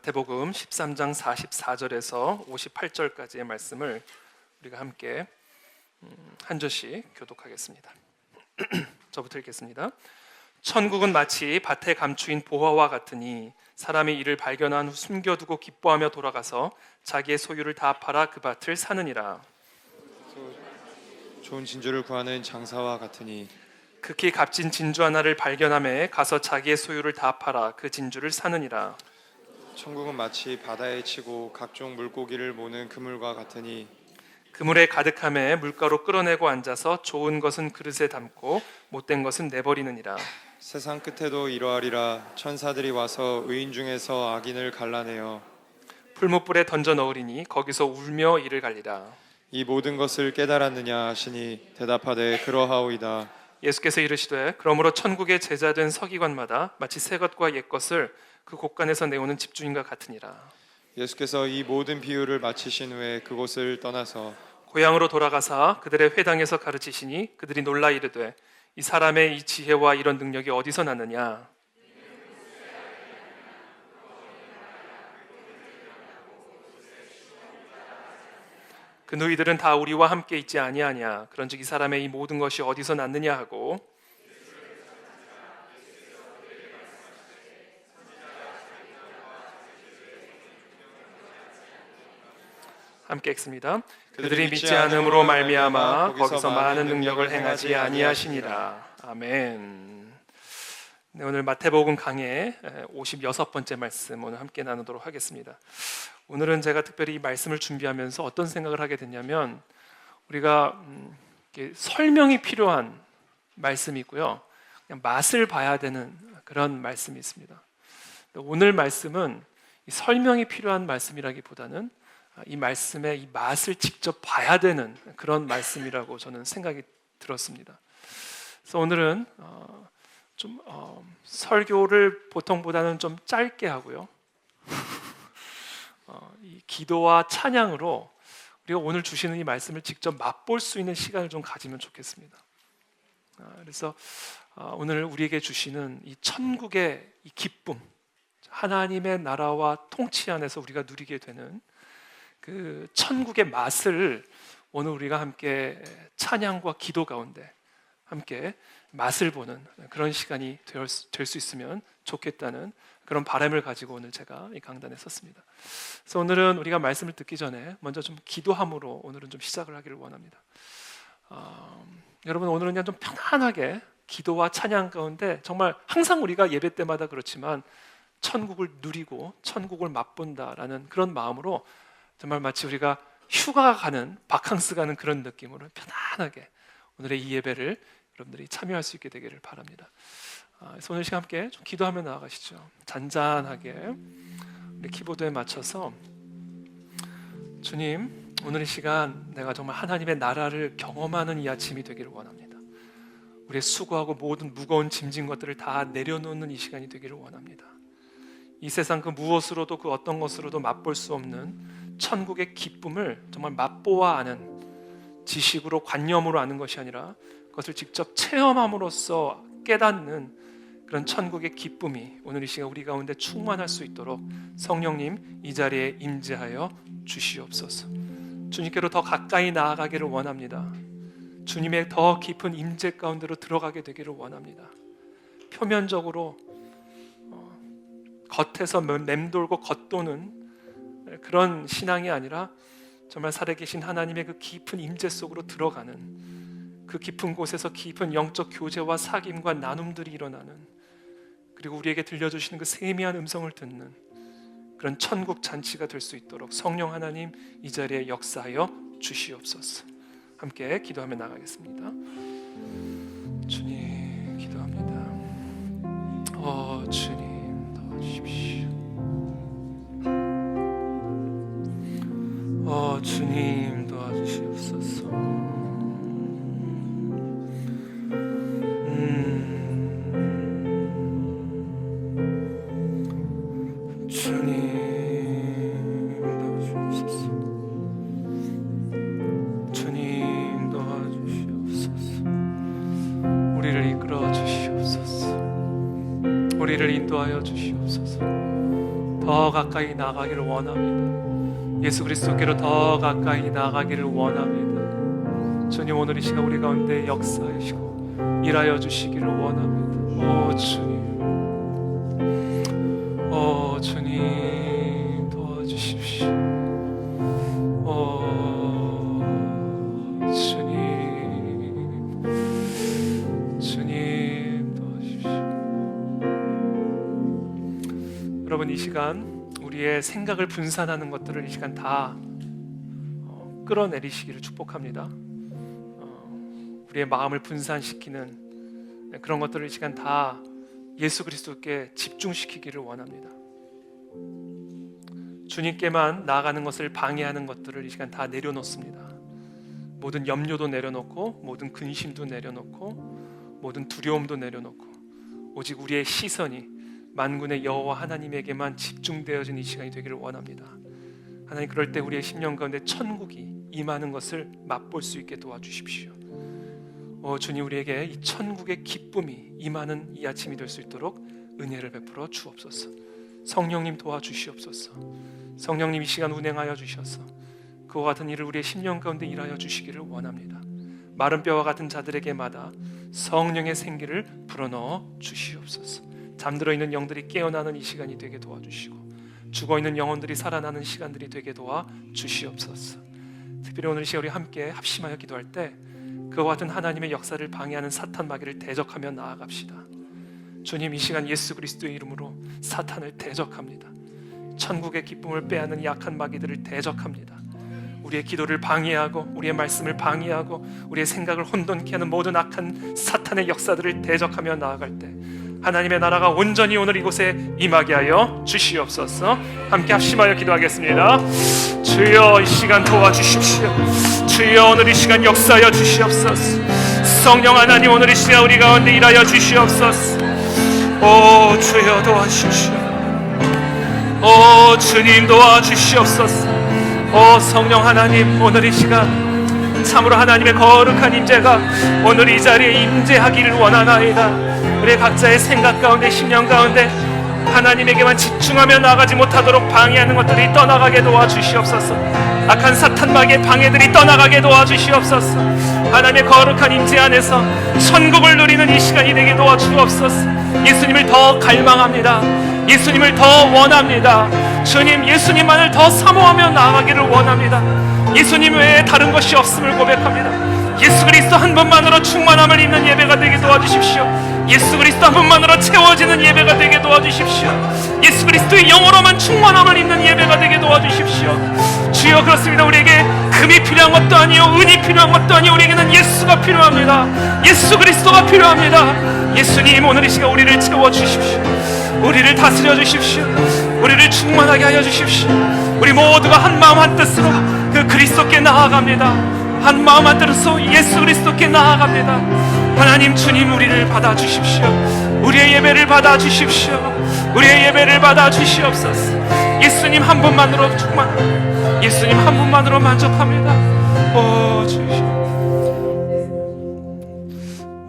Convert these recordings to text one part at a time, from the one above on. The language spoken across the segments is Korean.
마태복음 13장 44절에서 58절까지의 말씀을 우리가 함께 한 절씩 교독하겠습니다. 저부터 읽겠습니다. 천국은 마치 밭에 감추인 보화와 같으니 사람이 이를 발견한 후 숨겨두고 기뻐하며 돌아가서 자기의 소유를 다 팔아 그 밭을 사느니라. 좋은 진주를 구하는 장사와 같으니 극히 값진 진주 하나를 발견하매 가서 자기의 소유를 다 팔아 그 진주를 사느니라. 천국은 마치 바다에 치고 각종 물고기를 모는 그물과 같으니 그물에 가득함에 물가로 끌어내고 앉아서 좋은 것은 그릇에 담고 못된 것은 내버리느니라. 세상 끝에도 이러하리라. 천사들이 와서 의인 중에서 악인을 갈라내어 풀무불에 던져 넣으리니 거기서 울며 이를 갈리라. 이 모든 것을 깨달았느냐 하시니 대답하되 그러하오이다. 예수께서 이르시되 그러므로 천국의 제자된 서기관마다 마치 새 것과 옛 것을 그 곳간에서 내오는 집주인과 같으니라. 예수께서 이 모든 비유를 마치신 후에 그곳을 떠나서 고향으로 돌아가사 그들의 회당에서 가르치시니 그들이 놀라 이르되 이 사람의 이 지혜와 이런 능력이 어디서 났느냐. 그 너희들은 다 우리와 함께 있지 아니하냐. 그런즉 이 사람의 이 모든 것이 어디서 났느냐 하고 함께 읽습니다. 그들이 믿지 않음으로 말미암아 거기서 많은 능력을 행하지 아니하시니라. 아멘. 네, 오늘 마태복음 강해 56번째 말씀 오늘 함께 나누도록 하겠습니다. 오늘은 제가 특별히 이 말씀을 준비하면서 어떤 생각을 하게 됐냐면 우리가 설명이 필요한 말씀이 있고요, 그냥 맛을 봐야 되는 그런 말씀이 있습니다. 오늘 말씀은 이 설명이 필요한 말씀이라기보다는 이 말씀의 이 맛을 직접 봐야 되는 그런 말씀이라고 저는 생각이 들었습니다. 그래서 오늘은 설교를 보통보다는 좀 짧게 하고요, 이 기도와 찬양으로 우리가 오늘 주시는 이 말씀을 직접 맛볼 수 있는 시간을 좀 가지면 좋겠습니다. 그래서 오늘 우리에게 주시는 이 천국의 이 기쁨, 하나님의 나라와 통치 안에서 우리가 누리게 되는 그 천국의 맛을 오늘 우리가 함께 찬양과 기도 가운데 함께 맛을 보는 그런 시간이 될 수 있으면 좋겠다는 그런 바람을 가지고 오늘 제가 이 강단에 섰습니다. 그래서 오늘은 우리가 말씀을 듣기 전에 먼저 좀 기도함으로 오늘은 좀 시작을 하기를 원합니다. 여러분, 오늘은 그냥 좀 편안하게 기도와 찬양 가운데 정말 항상 우리가 예배 때마다 그렇지만 천국을 누리고 천국을 맛본다라는 그런 마음으로 정말 마치 우리가 휴가 가는, 바캉스 가는 그런 느낌으로 편안하게 오늘의 이 예배를 여러분들이 참여할 수 있게 되기를 바랍니다. 그래서 오늘 시간 함께 좀 기도하며 나아가시죠. 잔잔하게 우리 키보드에 맞춰서 주님, 오늘 이 시간 내가 정말 하나님의 나라를 경험하는 이 아침이 되기를 원합니다. 우리의 수고하고 모든 무거운 짐진 것들을 다 내려놓는 이 시간이 되기를 원합니다. 이 세상 그 무엇으로도 그 어떤 것으로도 맛볼 수 없는 천국의 기쁨을 정말 맛보아 아는, 지식으로 관념으로 아는 것이 아니라 그것을 직접 체험함으로써 깨닫는 그런 천국의 기쁨이 오늘 이 시간 우리 가운데 충만할 수 있도록 성령님 이 자리에 임재하여 주시옵소서. 주님께로 더 가까이 나아가기를 원합니다. 주님의 더 깊은 임재 가운데로 들어가게 되기를 원합니다. 표면적으로 겉에서 맴돌고 겉도는 그런 신앙이 아니라 정말 살아계신 하나님의 그 깊은 임재 속으로 들어가는, 그 깊은 곳에서 깊은 영적 교제와 사귐과 나눔들이 일어나는, 그리고 우리에게 들려주시는 그 세미한 음성을 듣는 그런 천국 잔치가 될 수 있도록 성령 하나님 이 자리에 역사하여 주시옵소서. 함께 기도하며 나가겠습니다. 주님 기도합니다. 주님 도와주십시오. 주님 도와주시옵소서. 주님 도와주시옵소서. 주님 도와주시옵소서. 우리를 이끌어 주시옵소서. 우리를 인도하여 주시옵소서. 더 가까이 나가기를 원합니다. 예수 그리스도께로 더 가까이 나가기를 원합니다. 주님, 오늘 이 시간 우리 가운데 역사하시고 일하여 주시기를 원합니다. 오 주님, 오 주님 도와주십시오. 오 주님, 주님 도와주십시오. 여러분, 이 시간 우리의 생각을 분산하는 것들을 이 시간 다 끌어내리시기를 축복합니다. 우리의 마음을 분산시키는 그런 것들을 이 시간 다 예수 그리스도께 집중시키기를 원합니다. 주님께만 나아가는 것을 방해하는 것들을 이 시간 다 내려놓습니다. 모든 염려도 내려놓고, 모든 근심도 내려놓고, 모든 두려움도 내려놓고, 오직 우리의 시선이 만군의 여호와 하나님에게만 집중되어진 이 시간이 되기를 원합니다. 하나님, 그럴 때 우리의 심령 가운데 천국이 임하는 것을 맛볼 수 있게 도와주십시오. 주님, 우리에게 이 천국의 기쁨이 임하는 이 아침이 될 수 있도록 은혜를 베풀어 주옵소서. 성령님 도와주시옵소서. 성령님, 이 시간 운행하여 주셔서 그와 같은 일을 우리의 심령 가운데 일하여 주시기를 원합니다. 마른 뼈와 같은 자들에게마다 성령의 생기를 불어넣어 주시옵소서. 잠들어 있는 영들이 깨어나는 이 시간이 되게 도와주시고, 죽어 있는 영혼들이 살아나는 시간들이 되게 도와 주시옵소서. 특별히 오늘 이 시간 우리 함께 합심하여 기도할 때 그와 같은 하나님의 역사를 방해하는 사탄 마귀를 대적하며 나아갑시다. 주님, 이 시간 예수 그리스도의 이름으로 사탄을 대적합니다. 천국의 기쁨을 빼앗는 약한 마귀들을 대적합니다. 우리의 기도를 방해하고 우리의 말씀을 방해하고 우리의 생각을 혼돈케 하는 모든 악한 사탄의 역사들을 대적하며 나아갈 때 하나님의 나라가 온전히 오늘 이곳에 임하게 하여 주시옵소서. 함께 합심하여 기도하겠습니다. 주여, 이 시간 도와주십시오. 주여, 오늘 이 시간 역사하여 주시옵소서. 성령 하나님, 오늘 이 시간 우리 가운데 일하여 주시옵소서. 오 주여, 도와주십시오. 오 주님, 도와주시옵소서. 오 성령 하나님, 오늘 이 시간 참으로 하나님의 거룩한 임재가 오늘 이 자리에 임재하기를 원하나이다. 우리 각자의 생각 가운데, 심령 가운데 하나님에게만 집중하며 나아가지 못하도록 방해하는 것들이 떠나가게 도와주시옵소서. 악한 사탄 마귀의 방해들이 떠나가게 도와주시옵소서. 하나님의 거룩한 임재 안에서 천국을 누리는 이 시간이 되게 도와주옵소서. 예수님을 더 갈망합니다. 예수님을 더 원합니다. 주님, 예수님만을 더 사모하며 나아가기를 원합니다. 예수님 외에 다른 것이 없음을 고백합니다. 예수 그리스도 한 분만으로 충만함을 입는 예배가 되게 도와주십시오. 예수 그리스도 한 분만으로 채워지는 예배가 되게 도와주십시오. 예수 그리스도의 영으로만 충만함을 입는 예배가 되게 도와주십시오. 주여, 그렇습니다. 우리에게 금이 필요한 것도 아니요 은이 필요한 것도 아니요 우리에게는 예수가 필요합니다. 예수 그리스도가 필요합니다. 예수님, 오늘 이 시간 우리를 채워주십시오. 우리를 다스려 주십시오. 우리를 충만하게 하여 주십시오. 우리 모두가 한 마음 한 뜻으로 그 그리스도께 나아갑니다. 한 마음 한 뜻으로 예수 그리스도께 나아갑니다. 하나님, 주님, 우리를 받아주십시오. 우리의 예배를 받아주십시오. 우리의 예배를 받아주시옵소서. 예수님 한 분만으로 충만합니다. 예수님 한 분만으로 만족합니다. 오 주여,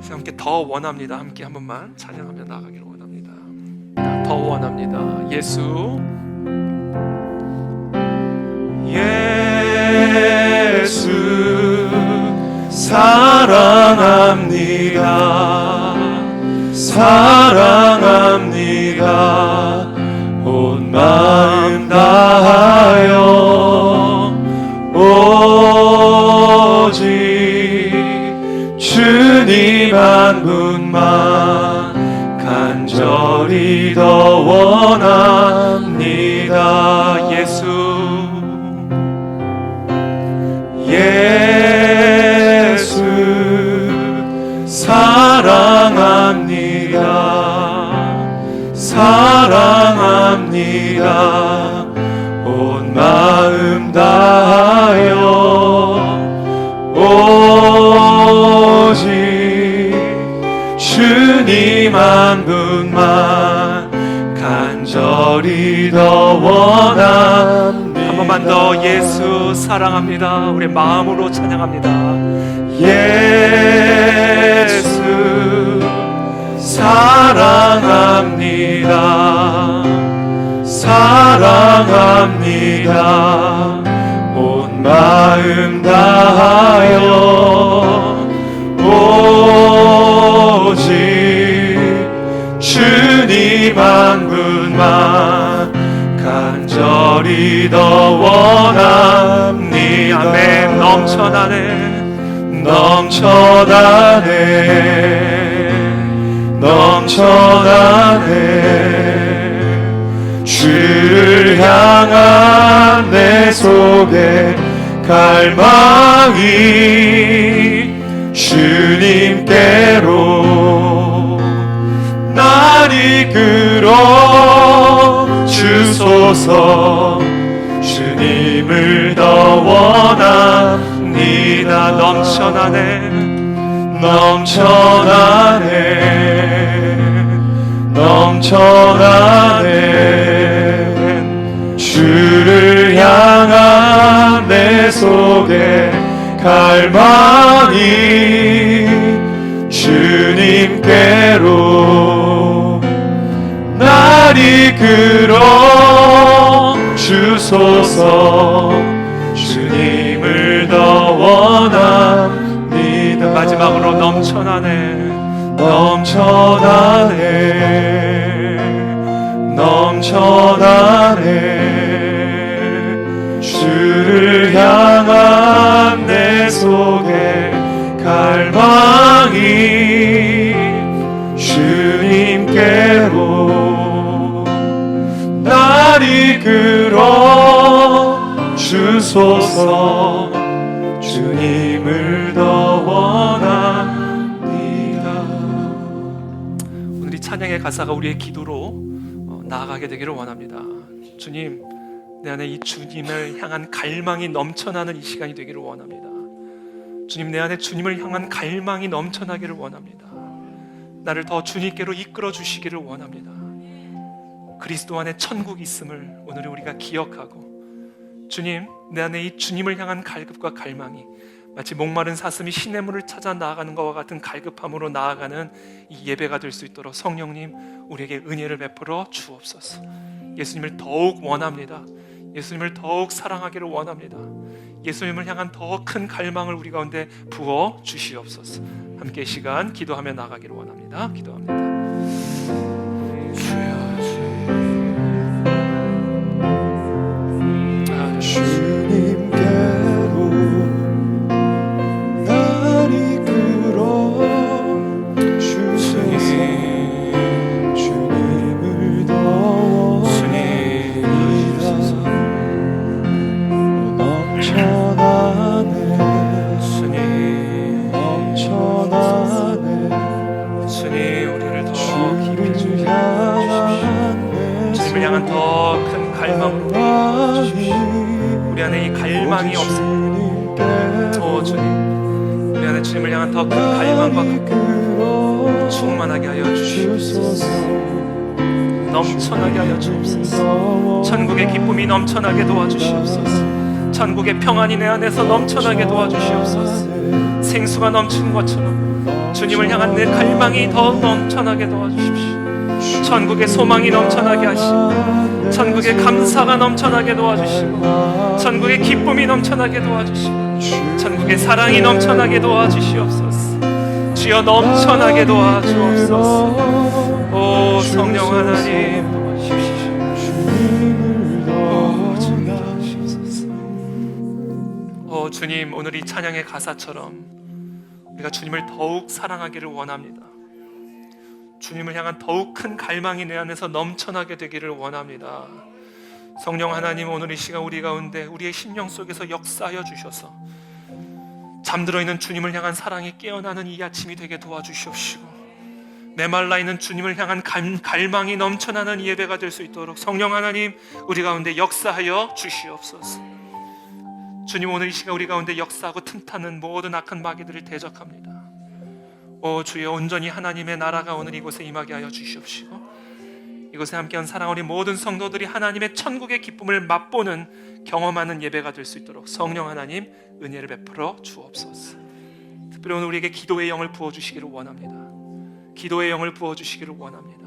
함께 더 원합니다. 함께 한 번만 찬양하며 나아가기를 원합니다. 더 원합니다. 예수, 예수 사랑합니다. 사랑합니다. 온 마음 다하여 오직 주님 한 분만 간절히 더 원합니다. 예수, 예수 사랑합니다. 사랑합니다. 온 마음 다하여 오직 주님 한 분만 간절히 더 원합니다. 한 번만 더 예수 사랑합니다. 우리 마음으로 찬양합니다. 예수 사랑합니다. 사랑합니다. 온 마음 다하여 오직 주님 한 분만 간절히 더 원합니다. 아멘. 넘쳐나네. 넘쳐나네. 주를 향한 내 속에 갈망이 주님께로 날 이끌어 주소서. 주님을 더 원합니다. 넘쳐나네. 주를 향한 내 속에 갈망이 주님께로 날 이끌어 주소서. 주님을 더 원합니다. 마지막으로 넘쳐나네. 주를 향한 내 속에 갈망이 주님께로 날 이끌어 주소서. 주님을 더 원합니다. 오늘 이 찬양의 가사가 우리의 기도로 나아가게 되기를 원합니다. 주님, 내 안에 이 주님을 향한 갈망이 넘쳐나는 이 시간이 되기를 원합니다. 주님, 내 안에 주님을 향한 갈망이 넘쳐나기를 원합니다. 나를 더 주님께로 이끌어 주시기를 원합니다. 그리스도 안에 천국이 있음을 오늘 우리가 기억하고, 주님, 내 안에 이 주님을 향한 갈급과 갈망이 마치 목마른 사슴이 시냇물을 찾아 나아가는 것과 같은 갈급함으로 나아가는 이 예배가 될 수 있도록 성령님, 우리에게 은혜를 베풀어 주옵소서. 예수님을 더욱 원합니다. 예수님을 더욱 사랑하기를 원합니다. 예수님을 향한 더 큰 갈망을 우리 가운데 부어 주시옵소서. 함께 시간 기도하며 나가기를 원합니다. 기도합니다. 주님께로 날 이끌어 주소서. 주님을 더 원합니다. 넘쳐나네. 주님, 우리를 더 깊이 주를 향한 주님을 향한 더 큰 갈망으로 주십시오. 우리 안에 이 갈망이 없습니다. 주님, 우리 안에 주님을 향한 더 큰 갈망과 충만하게 하여 주시옵소서. 넘쳐나게 하여 주옵소서. 천국의 기쁨이 넘쳐나게 도와주시옵소서. 천국의 평안이 내 안에서 넘쳐나게 도와주시옵소서. 생수가 넘치는 것처럼 주님을 향한 내 갈망이 더 넘쳐나게 도와주십시오. 천국의 소망이 넘쳐나게 하시고, 천국의 감사가 넘쳐나게 도와주시고, 천국의 기쁨이 넘쳐나게 도와주시고, 천국의 사랑이 넘쳐나게 도와주시옵소서. 주여, 넘쳐나게 도와주옵소서. 오 성령 하나님, 도와주십시오. 오 주님, 오늘 이 찬양의 가사처럼 우리가 주님을 더욱 사랑하기를 원합니다. 주님을 향한 더욱 큰 갈망이 내 안에서 넘쳐나게 되기를 원합니다. 성령 하나님, 오늘 이 시간 우리 가운데 우리의 심령 속에서 역사하여 주셔서 잠들어 있는 주님을 향한 사랑이 깨어나는 이 아침이 되게 도와주시옵시고, 메말라 있는 주님을 향한 갈망이 넘쳐나는 예배가 될 수 있도록 성령 하나님, 우리 가운데 역사하여 주시옵소서. 주님, 오늘 이 시간 우리 가운데 역사하고 틈타는 모든 악한 마귀들을 대적합니다. 오 주여, 온전히 하나님의 나라가 오늘 이곳에 임하게 하여 주시옵시고, 이곳에 함께한 사랑하는 모든 성도들이 하나님의 천국의 기쁨을 맛보는, 경험하는 예배가 될 수 있도록 성령 하나님 은혜를 베풀어 주옵소서. 특별히 오늘 우리에게 기도의 영을 부어주시기를 원합니다. 기도의 영을 부어주시기를 원합니다.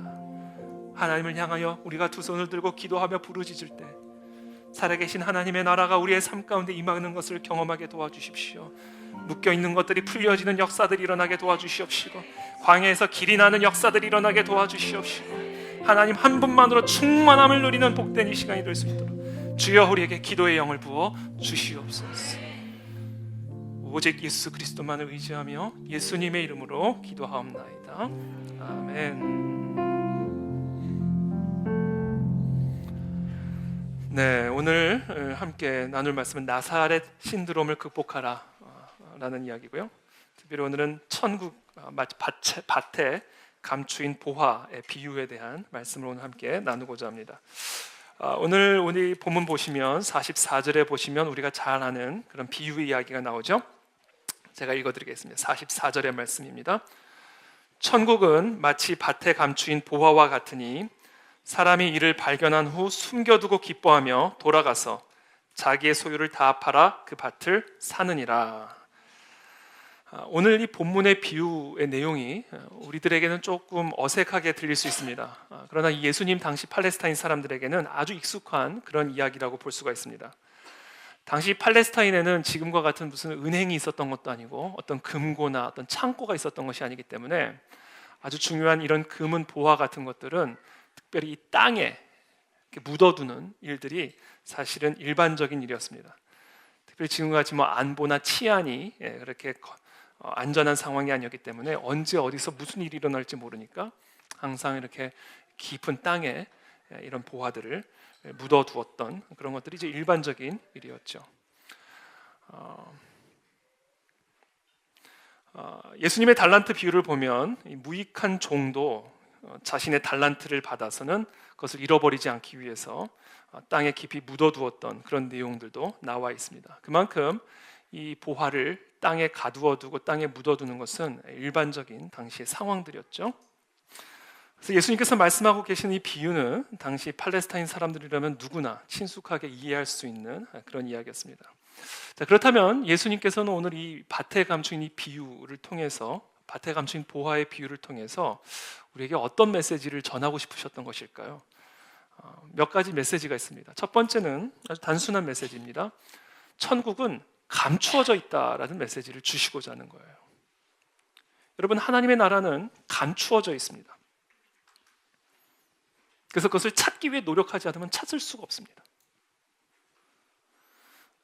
하나님을 향하여 우리가 두 손을 들고 기도하며 부르짖을 때 살아계신 하나님의 나라가 우리의 삶 가운데 임하는 것을 경험하게 도와주십시오. 묶여있는 것들이 풀려지는 역사들이 일어나게 도와주시옵시고, 광야에서 길이 나는 역사들이 일어나게 도와주시옵시고, 하나님 한 분만으로 충만함을 누리는 복된 이 시간이 될 수 있도록 주여 우리에게 기도의 영을 부어 주시옵소서. 오직 예수 그리스도만을 의지하며 예수님의 이름으로 기도하옵나이다. 아멘. 네, 오늘 함께 나눌 말씀은 나사렛 신드롬을 극복하라 라는 이야기고요. 특별히 오늘은 천국, 마치 밭에 감추인 보화의 비유에 대한 말씀을 오늘 함께 나누고자 합니다. 오늘 우리 본문 보시면 44절에 보시면 우리가 잘 아는 그런 비유의 이야기가 나오죠. 제가 읽어드리겠습니다. 44절의 말씀입니다. 천국은 마치 밭에 감추인 보화와 같으니 사람이 이를 발견한 후 숨겨두고 기뻐하며 돌아가서 자기의 소유를 다 팔아 그 밭을 사느니라. 오늘 이 본문의 비유의 내용이 우리들에게는 조금 어색하게 들릴 수 있습니다. 그러나 예수님 당시 팔레스타인 사람들에게는 아주 익숙한 그런 이야기라고 볼 수가 있습니다. 당시 팔레스타인에는 지금과 같은 무슨 은행이 있었던 것도 아니고 어떤 금고나 어떤 창고가 있었던 것이 아니기 때문에 아주 중요한 이런 금은 보화 같은 것들은 특별히 이 땅에 묻어두는 일들이 사실은 일반적인 일이었습니다. 특별히 지금같이 안보나 치안이 그렇게 안전한 상황이 아니었기 때문에 언제 어디서 무슨 일이 일어날지 모르니까 항상 이렇게 깊은 땅에 이런 보화들을 묻어두었던 그런 것들이 이제 일반적인 일이었죠. 예수님의 달란트 비유를 보면 이 무익한 종도 자신의 달란트를 받아서는 그것을 잃어버리지 않기 위해서 땅에 깊이 묻어두었던 그런 내용들도 나와 있습니다. 그만큼 이 보화를 땅에 가두어두고 땅에 묻어두는 것은 일반적인 당시의 상황들이었죠. 그래서 예수님께서 말씀하고 계신 이 비유는 당시 팔레스타인 사람들이라면 누구나 친숙하게 이해할 수 있는 그런 이야기였습니다. 자, 그렇다면 예수님께서는 오늘 이 밭에 감추인 이 비유를 통해서, 밭에 감추인 보화의 비유를 통해서 우리에게 어떤 메시지를 전하고 싶으셨던 것일까요? 몇 가지 메시지가 있습니다. 첫 번째는 아주 단순한 메시지입니다. 천국은 감추어져 있다라는 메시지를 주시고자 하는 거예요. 여러분, 하나님의 나라는 감추어져 있습니다. 그래서 그것을 찾기 위해 노력하지 않으면 찾을 수가 없습니다.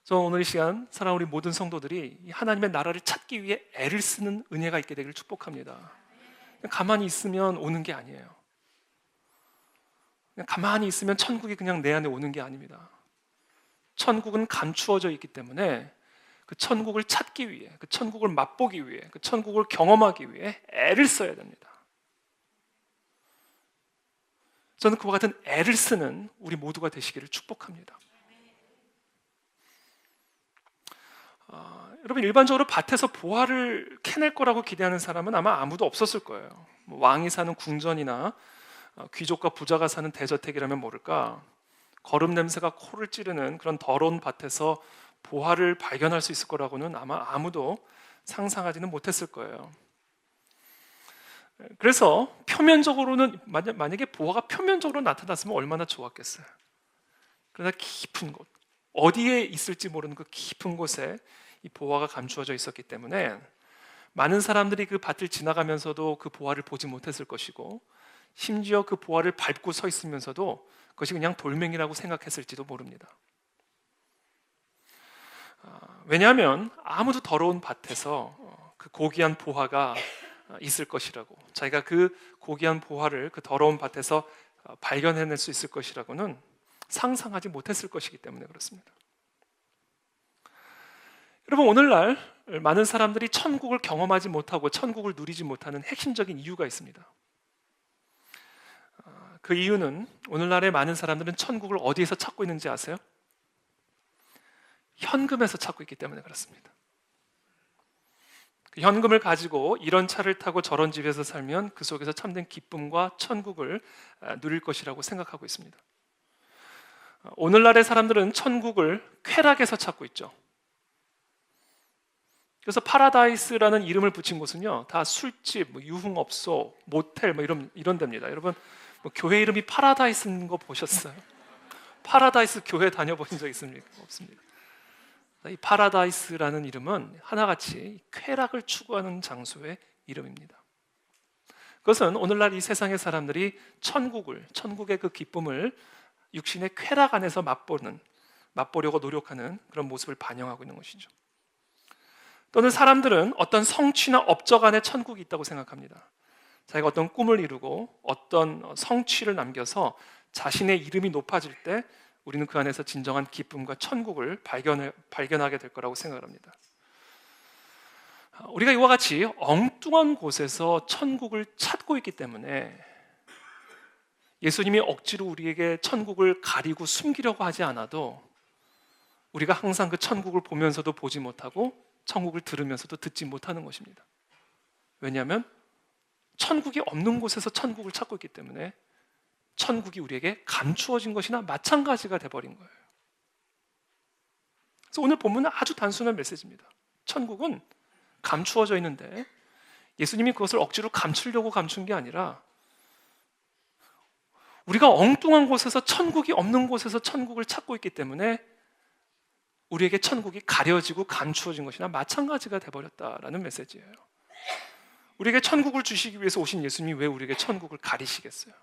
저 오늘 이 시간 사랑하는 우리 모든 성도들이 이 하나님의 나라를 찾기 위해 애를 쓰는 은혜가 있게 되기를 축복합니다. 그냥 가만히 있으면 오는 게 아니에요. 그냥 가만히 있으면 천국이 그냥 내 안에 오는 게 아닙니다. 천국은 감추어져 있기 때문에 그 천국을 찾기 위해, 그 천국을 맛보기 위해, 그 천국을 경험하기 위해 애를 써야 됩니다. 저는 그와 같은 애를 쓰는 우리 모두가 되시기를 축복합니다. 여러분, 일반적으로 밭에서 보화를 캐낼 거라고 기대하는 사람은 아마 아무도 없었을 거예요. 왕이 사는 궁전이나 귀족과 부자가 사는 대저택이라면 모를까, 거름 냄새가 코를 찌르는 그런 더러운 밭에서 보화를 발견할 수 있을 거라고는 아마 아무도 상상하지는 못했을 거예요. 그래서 표면적으로는 만약에 보화가 표면적으로 나타났으면 얼마나 좋았겠어요. 그러나 깊은 곳, 어디에 있을지 모르는 그 깊은 곳에 이 보화가 감추어져 있었기 때문에 많은 사람들이 그 밭을 지나가면서도 그 보화를 보지 못했을 것이고, 심지어 그 보화를 밟고 서 있으면서도 그것이 그냥 돌멩이라고 생각했을지도 모릅니다. 왜냐하면 아무도 더러운 밭에서 그 고귀한 보화가 있을 것이라고, 자기가 그 고귀한 보화를 그 더러운 밭에서 발견해낼 수 있을 것이라고는 상상하지 못했을 것이기 때문에 그렇습니다. 여러분, 오늘날 많은 사람들이 천국을 경험하지 못하고 천국을 누리지 못하는 핵심적인 이유가 있습니다. 그 이유는 오늘날의 많은 사람들은 천국을 어디에서 찾고 있는지 아세요? 현금에서 찾고 있기 때문에 그렇습니다. 그 현금을 가지고 이런 차를 타고 저런 집에서 살면 그 속에서 참된 기쁨과 천국을 누릴 것이라고 생각하고 있습니다. 오늘날의 사람들은 천국을 쾌락에서 찾고 있죠. 그래서 파라다이스라는 이름을 붙인 곳은요, 다 술집, 유흥업소, 모텔 이런 데입니다. 여러분, 뭐 교회 이름이 파라다이스인 거 보셨어요? 파라다이스 교회 다녀보신 적 있습니까? 없습니다. 이 파라다이스라는 이름은 하나같이 쾌락을 추구하는 장소의 이름입니다. 그것은 오늘날 이 세상의 사람들이 천국의 그 기쁨을 육신의 쾌락 안에서 맛보려고 노력하는 그런 모습을 반영하고 있는 것이죠. 또는 사람들은 어떤 성취나 업적 안에 천국이 있다고 생각합니다. 자기가 어떤 꿈을 이루고 어떤 성취를 남겨서 자신의 이름이 높아질 때 우리는 그 안에서 진정한 기쁨과 천국을 발견하게 될 거라고 생각을 합니다. 우리가 이와 같이 엉뚱한 곳에서 천국을 찾고 있기 때문에 예수님이 억지로 우리에게 천국을 가리고 숨기려고 하지 않아도 우리가 항상 그 천국을 보면서도 보지 못하고 천국을 들으면서도 듣지 못하는 것입니다. 왜냐하면 천국이 없는 곳에서 천국을 찾고 있기 때문에 천국이 우리에게 감추어진 것이나 마찬가지가 돼버린 거예요. 그래서 오늘 본문은 아주 단순한 메시지입니다. 천국은 감추어져 있는데 예수님이 그것을 억지로 감추려고 감춘 게 아니라 우리가 엉뚱한 곳에서 천국이 없는 곳에서 천국을 찾고 있기 때문에 우리에게 천국이 가려지고 감추어진 것이나 마찬가지가 돼버렸다라는 메시지예요. 우리에게 천국을 주시기 위해서 오신 예수님이 왜 우리에게 천국을 가리시겠어요?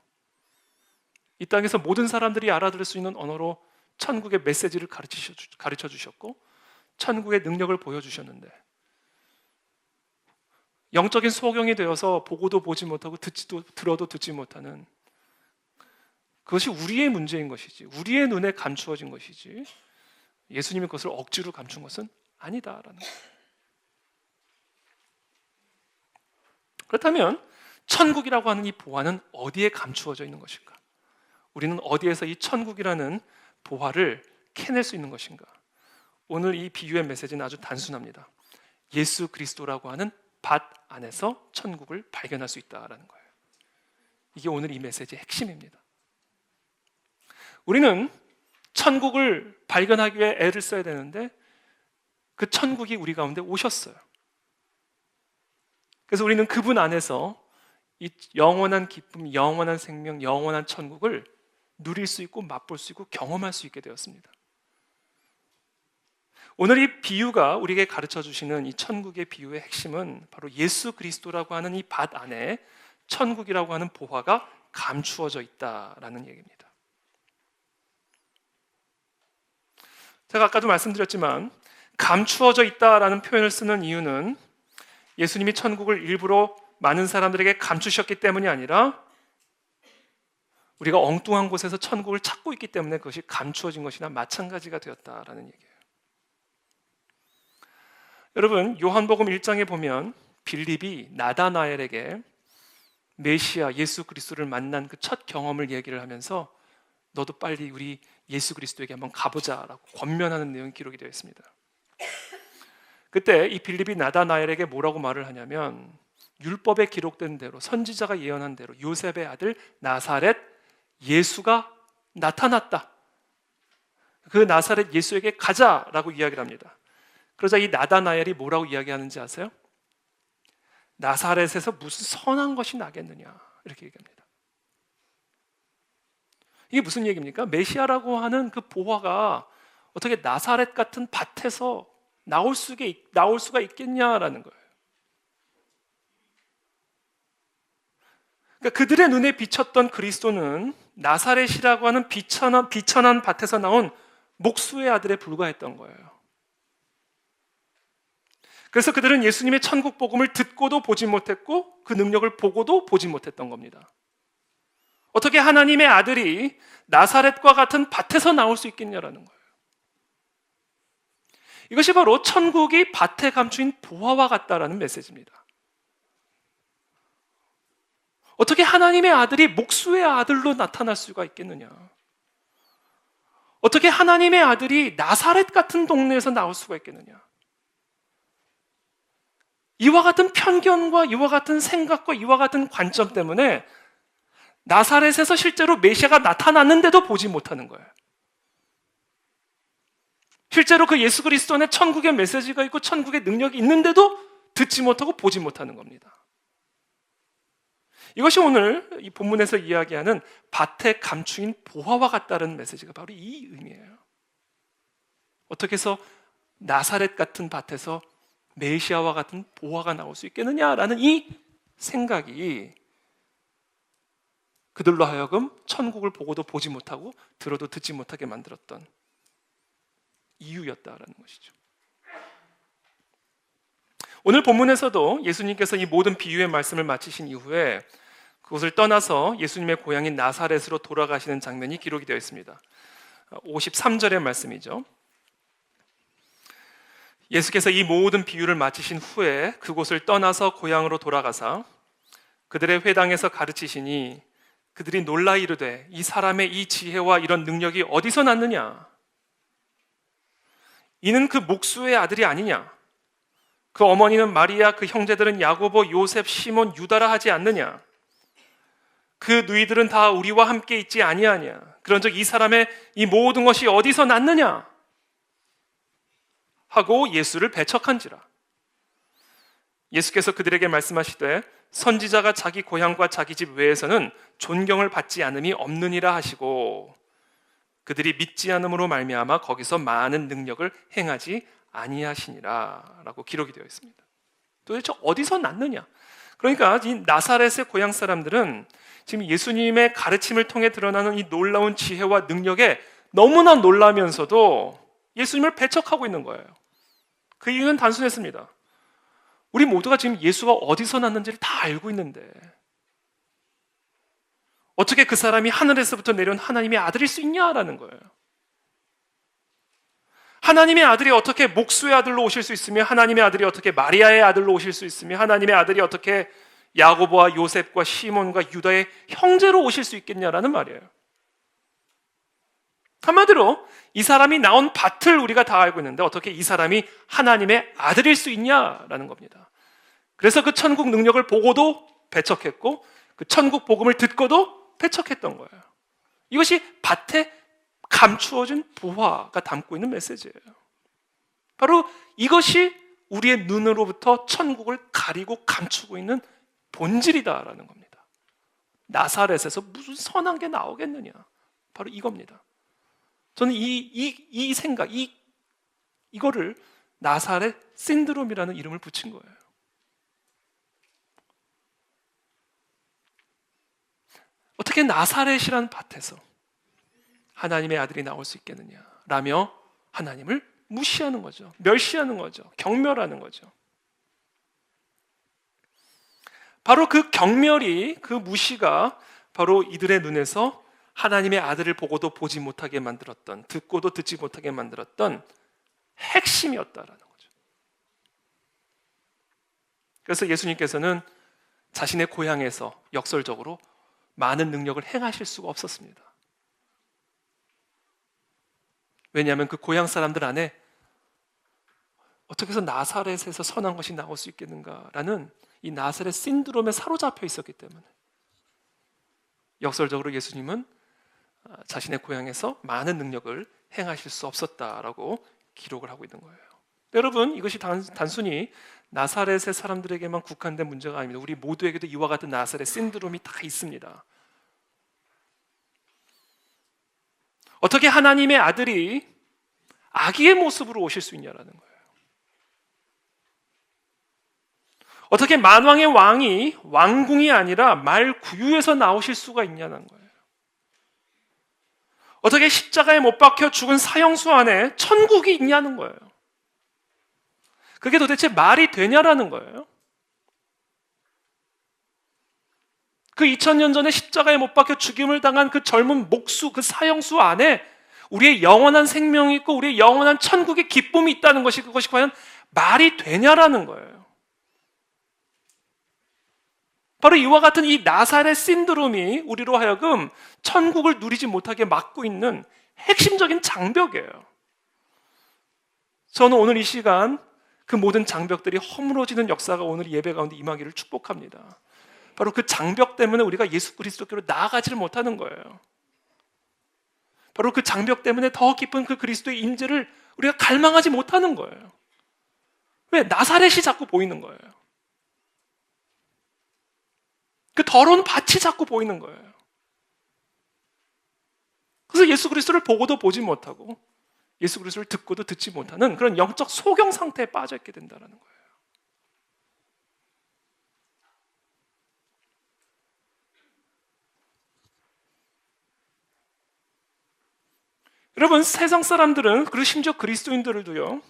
이 땅에서 모든 사람들이 알아들을 수 있는 언어로 천국의 메시지를 가르쳐 주셨고 천국의 능력을 보여주셨는데 영적인 소경이 되어서 보고도 보지 못하고 들어도 듣지 못하는 그것이 우리의 문제인 것이지 우리의 눈에 감추어진 것이지 예수님이 그것을 억지로 감춘 것은 아니다라는 거예요. 그렇다면 천국이라고 하는 이 보화는 어디에 감추어져 있는 것일까? 우리는 어디에서 이 천국이라는 보화를 캐낼 수 있는 것인가? 오늘 이 비유의 메시지는 아주 단순합니다. 예수 그리스도라고 하는 밭 안에서 천국을 발견할 수 있다라는 거예요. 이게 오늘 이 메시지의 핵심입니다. 우리는 천국을 발견하기 위해 애를 써야 되는데 그 천국이 우리 가운데 오셨어요. 그래서 우리는 그분 안에서 이 영원한 기쁨, 영원한 생명, 영원한 천국을 누릴 수 있고 맛볼 수 있고 경험할 수 있게 되었습니다. 오늘 이 비유가 우리에게 가르쳐 주시는 이 천국의 비유의 핵심은 바로 예수 그리스도라고 하는 이 밭 안에 천국이라고 하는 보화가 감추어져 있다라는 얘기입니다. 제가 아까도 말씀드렸지만 감추어져 있다라는 표현을 쓰는 이유는 예수님이 천국을 일부러 많은 사람들에게 감추셨기 때문이 아니라 우리가 엉뚱한 곳에서 천국을 찾고 있기 때문에 그것이 감추어진 것이나 마찬가지가 되었다라는 얘기예요. 여러분, 요한복음 1장에 보면 빌립이 나다나엘에게 메시아 예수 그리스도를 만난 그 첫 경험을 얘기를 하면서 너도 빨리 우리 예수 그리스도에게 한번 가보자라고 권면하는 내용이 기록이 되어 있습니다. 그때 이 빌립이 나다나엘에게 뭐라고 말을 하냐면 율법에 기록된 대로 선지자가 예언한 대로 요셉의 아들 나사렛 예수가 나타났다. 그 나사렛 예수에게 가자라고 이야기를 합니다. 그러자 이 나다나엘이 뭐라고 이야기하는지 아세요? 나사렛에서 무슨 선한 것이 나겠느냐 이렇게 얘기합니다. 이게 무슨 얘기입니까? 메시아라고 하는 그 보화가 어떻게 나사렛 같은 밭에서 나올 수가 있겠냐라는 거예요. 그러니까 그들의 눈에 비쳤던 그리스도는 나사렛이라고 하는 비천한 밭에서 나온 목수의 아들에 불과했던 거예요. 그래서 그들은 예수님의 천국 복음을 듣고도 보지 못했고 그 능력을 보고도 보지 못했던 겁니다. 어떻게 하나님의 아들이 나사렛과 같은 밭에서 나올 수 있겠냐라는 거예요. 이것이 바로 천국이 밭에 감추인 보화와 같다라는 메시지입니다. 어떻게 하나님의 아들이 목수의 아들로 나타날 수가 있겠느냐? 어떻게 하나님의 아들이 나사렛 같은 동네에서 나올 수가 있겠느냐? 이와 같은 편견과 이와 같은 생각과 이와 같은 관점 때문에 나사렛에서 실제로 메시아가 나타났는데도 보지 못하는 거예요. 실제로 그 예수 그리스도 안에 천국의 메시지가 있고 천국의 능력이 있는데도 듣지 못하고 보지 못하는 겁니다. 이것이 오늘 이 본문에서 이야기하는 밭에 감추인 보화와 같다는 메시지가 바로 이 의미예요. 어떻게 해서 나사렛 같은 밭에서 메시아와 같은 보화가 나올 수 있겠느냐라는 이 생각이 그들로 하여금 천국을 보고도 보지 못하고 들어도 듣지 못하게 만들었던 이유였다라는 것이죠. 오늘 본문에서도 예수님께서 이 모든 비유의 말씀을 마치신 이후에 그곳을 떠나서 예수님의 고향인 나사렛으로 돌아가시는 장면이 기록이 되어 있습니다. 53절의 말씀이죠. 예수께서 이 모든 비유를 마치신 후에 그곳을 떠나서 고향으로 돌아가사 그들의 회당에서 가르치시니 그들이 놀라 이르되 이 사람의 이 지혜와 이런 능력이 어디서 났느냐? 이는 그 목수의 아들이 아니냐? 그 어머니는 마리아, 그 형제들은 야고보, 요셉, 시몬, 유다라 하지 않느냐? 그 누이들은 다 우리와 함께 있지 아니하냐? 그런즉 이 사람의 이 모든 것이 어디서 났느냐? 하고 예수를 배척한지라. 예수께서 그들에게 말씀하시되 선지자가 자기 고향과 자기 집 외에서는 존경을 받지 않음이 없느니라 하시고 그들이 믿지 않음으로 말미암아 거기서 많은 능력을 행하지 아니하시니라 라고 기록이 되어 있습니다. 도대체 어디서 났느냐? 그러니까 이 나사렛의 고향 사람들은 지금 예수님의 가르침을 통해 드러나는 이 놀라운 지혜와 능력에 너무나 놀라면서도 예수님을 배척하고 있는 거예요. 그 이유는 단순했습니다. 우리 모두가 지금 예수가 어디서 났는지를 다 알고 있는데 어떻게 그 사람이 하늘에서부터 내려온 하나님의 아들일 수 있냐라는 거예요. 하나님의 아들이 어떻게 목수의 아들로 오실 수 있으며 하나님의 아들이 어떻게 마리아의 아들로 오실 수 있으며 하나님의 아들이 어떻게 야고보와 요셉과 시몬과 유다의 형제로 오실 수 있겠냐라는 말이에요. 한마디로 이 사람이 나온 밭을 우리가 다 알고 있는데 어떻게 이 사람이 하나님의 아들일 수 있냐라는 겁니다. 그래서 그 천국 능력을 보고도 배척했고 그 천국 복음을 듣고도 배척했던 거예요. 이것이 밭에 감추어진 보화가 담고 있는 메시지예요. 바로 이것이 우리의 눈으로부터 천국을 가리고 감추고 있는 본질이다라는 겁니다. 나사렛에서 무슨 선한 게 나오겠느냐? 바로 이겁니다. 저는 이 생각, 이거를 나사렛 신드롬이라는 이름을 붙인 거예요. 어떻게 나사렛이라는 밭에서 하나님의 아들이 나올 수 있겠느냐? 라며 하나님을 무시하는 거죠. 멸시하는 거죠. 경멸하는 거죠. 바로 그 경멸이, 그 무시가 바로 이들의 눈에서 하나님의 아들을 보고도 보지 못하게 만들었던, 듣고도 듣지 못하게 만들었던 핵심이었다라는 거죠. 그래서 예수님께서는 자신의 고향에서 역설적으로 많은 능력을 행하실 수가 없었습니다. 왜냐하면 그 고향 사람들 안에 어떻게 해서 나사렛에서 선한 것이 나올 수 있겠는가라는 이 나사렛 신드롬에 사로잡혀 있었기 때문에 역설적으로 예수님은 자신의 고향에서 많은 능력을 행하실 수 없었다라고 기록을 하고 있는 거예요. 여러분, 이것이 단순히 나사렛의 사람들에게만 국한된 문제가 아닙니다. 우리 모두에게도 이와 같은 나사렛 신드롬이 다 있습니다. 어떻게 하나님의 아들이 아기의 모습으로 오실 수 있냐라는 거예요. 어떻게 만왕의 왕이 왕궁이 아니라 말구유에서 나오실 수가 있냐는 거예요. 어떻게 십자가에 못 박혀 죽은 사형수 안에 천국이 있냐는 거예요. 그게 도대체 말이 되냐라는 거예요. 그 2000년 전에 십자가에 못 박혀 죽임을 당한 그 젊은 목수, 그 사형수 안에 우리의 영원한 생명이 있고 우리의 영원한 천국의 기쁨이 있다는 것이 그것이 과연 말이 되냐라는 거예요. 바로 이와 같은 이 나사렛 신드롬이 우리로 하여금 천국을 누리지 못하게 막고 있는 핵심적인 장벽이에요. 저는 오늘 이 시간 그 모든 장벽들이 허물어지는 역사가 오늘 예배 가운데 임하기를 축복합니다. 바로 그 장벽 때문에 우리가 예수 그리스도께로 나아가지를 못하는 거예요. 바로 그 장벽 때문에 더 깊은 그 그리스도의 임재를 우리가 갈망하지 못하는 거예요. 왜? 나사렛이 자꾸 보이는 거예요. 그 더러운 밭이 자꾸 보이는 거예요. 그래서 예수 그리스도를 보고도 보지 못하고 예수 그리스도를 듣고도 듣지 못하는 그런 영적 소경 상태에 빠져 있게 된다는 거예요. 여러분, 세상 사람들은, 그리고 심지어 그리스도인들도요,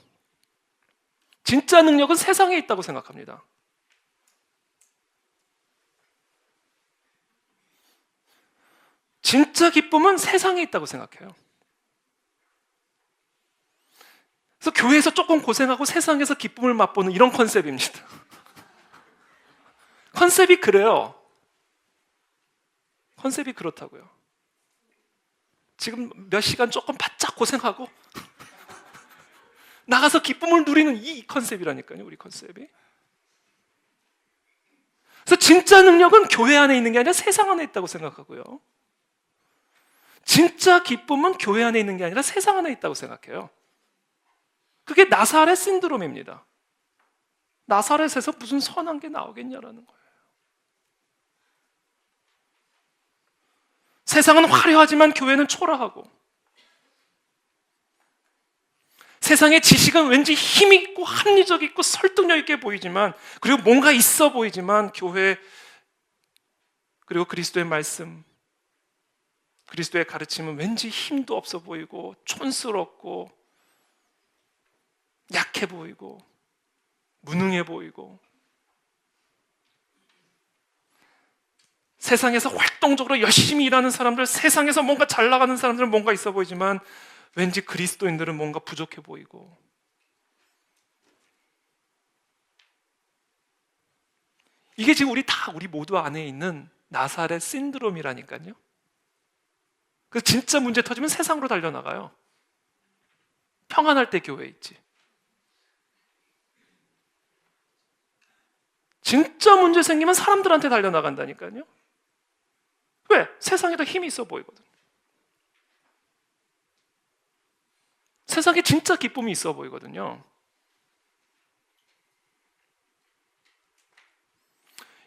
진짜 능력은 세상에 있다고 생각합니다. 진짜 기쁨은 세상에 있다고 생각해요. 그래서 교회에서 조금 고생하고 세상에서 기쁨을 맛보는 이런 컨셉입니다. 컨셉이 그래요. 컨셉이 그렇다고요. 지금 몇 시간 조금 바짝 고생하고 나가서 기쁨을 누리는 이 컨셉이라니까요, 우리 컨셉이. 그래서 진짜 능력은 교회 안에 있는 게 아니라 세상 안에 있다고 생각하고요. 진짜 기쁨은 교회 안에 있는 게 아니라 세상 안에 있다고 생각해요. 그게 나사렛 신드롬입니다. 나사렛에서 무슨 선한 게 나오겠냐라는 거예요. 세상은 화려하지만 교회는 초라하고, 세상의 지식은 왠지 힘 있고 합리적 있고 설득력 있게 보이지만, 그리고 뭔가 있어 보이지만, 교회 그리고 그리스도의 말씀, 그리스도의 가르침은 왠지 힘도 없어 보이고 촌스럽고 약해 보이고 무능해 보이고, 세상에서 활동적으로 열심히 일하는 사람들, 세상에서 뭔가 잘 나가는 사람들은 뭔가 있어 보이지만 왠지 그리스도인들은 뭔가 부족해 보이고, 이게 지금 우리 모두 안에 있는 나사렛 신드롬이라니까요. 그래서 진짜 문제 터지면 세상으로 달려나가요. 평안할 때 교회에 있지. 진짜 문제 생기면 사람들한테 달려나간다니까요. 왜? 세상에 더 힘이 있어 보이거든. 세상에 진짜 기쁨이 있어 보이거든요.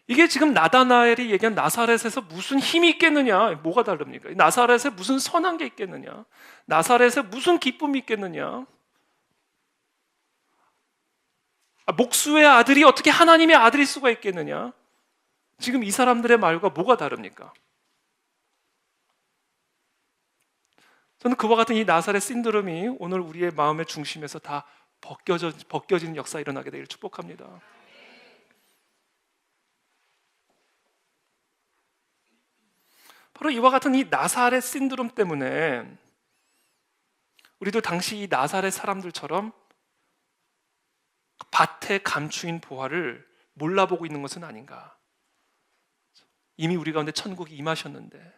이게 지금 나다나엘이 얘기한 나사렛에서 무슨 힘이 있겠느냐, 뭐가 다릅니까? 나사렛에 무슨 선한 게 있겠느냐, 나사렛에 무슨 기쁨이 있겠느냐, 목수의 아들이 어떻게 하나님의 아들일 수가 있겠느냐, 지금 이 사람들의 말과 뭐가 다릅니까? 저는 그와 같은 이 나사렛 신드롬이 오늘 우리의 마음의 중심에서 다 벗겨지는 역사가 일어나게 되기를 축복합니다. 바로 이와 같은 이 나사렛 신드롬 때문에 우리도 당시 이 나사렛 사람들처럼 밭에 감추인 보화를 몰라보고 있는 것은 아닌가. 이미 우리 가운데 천국이 임하셨는데,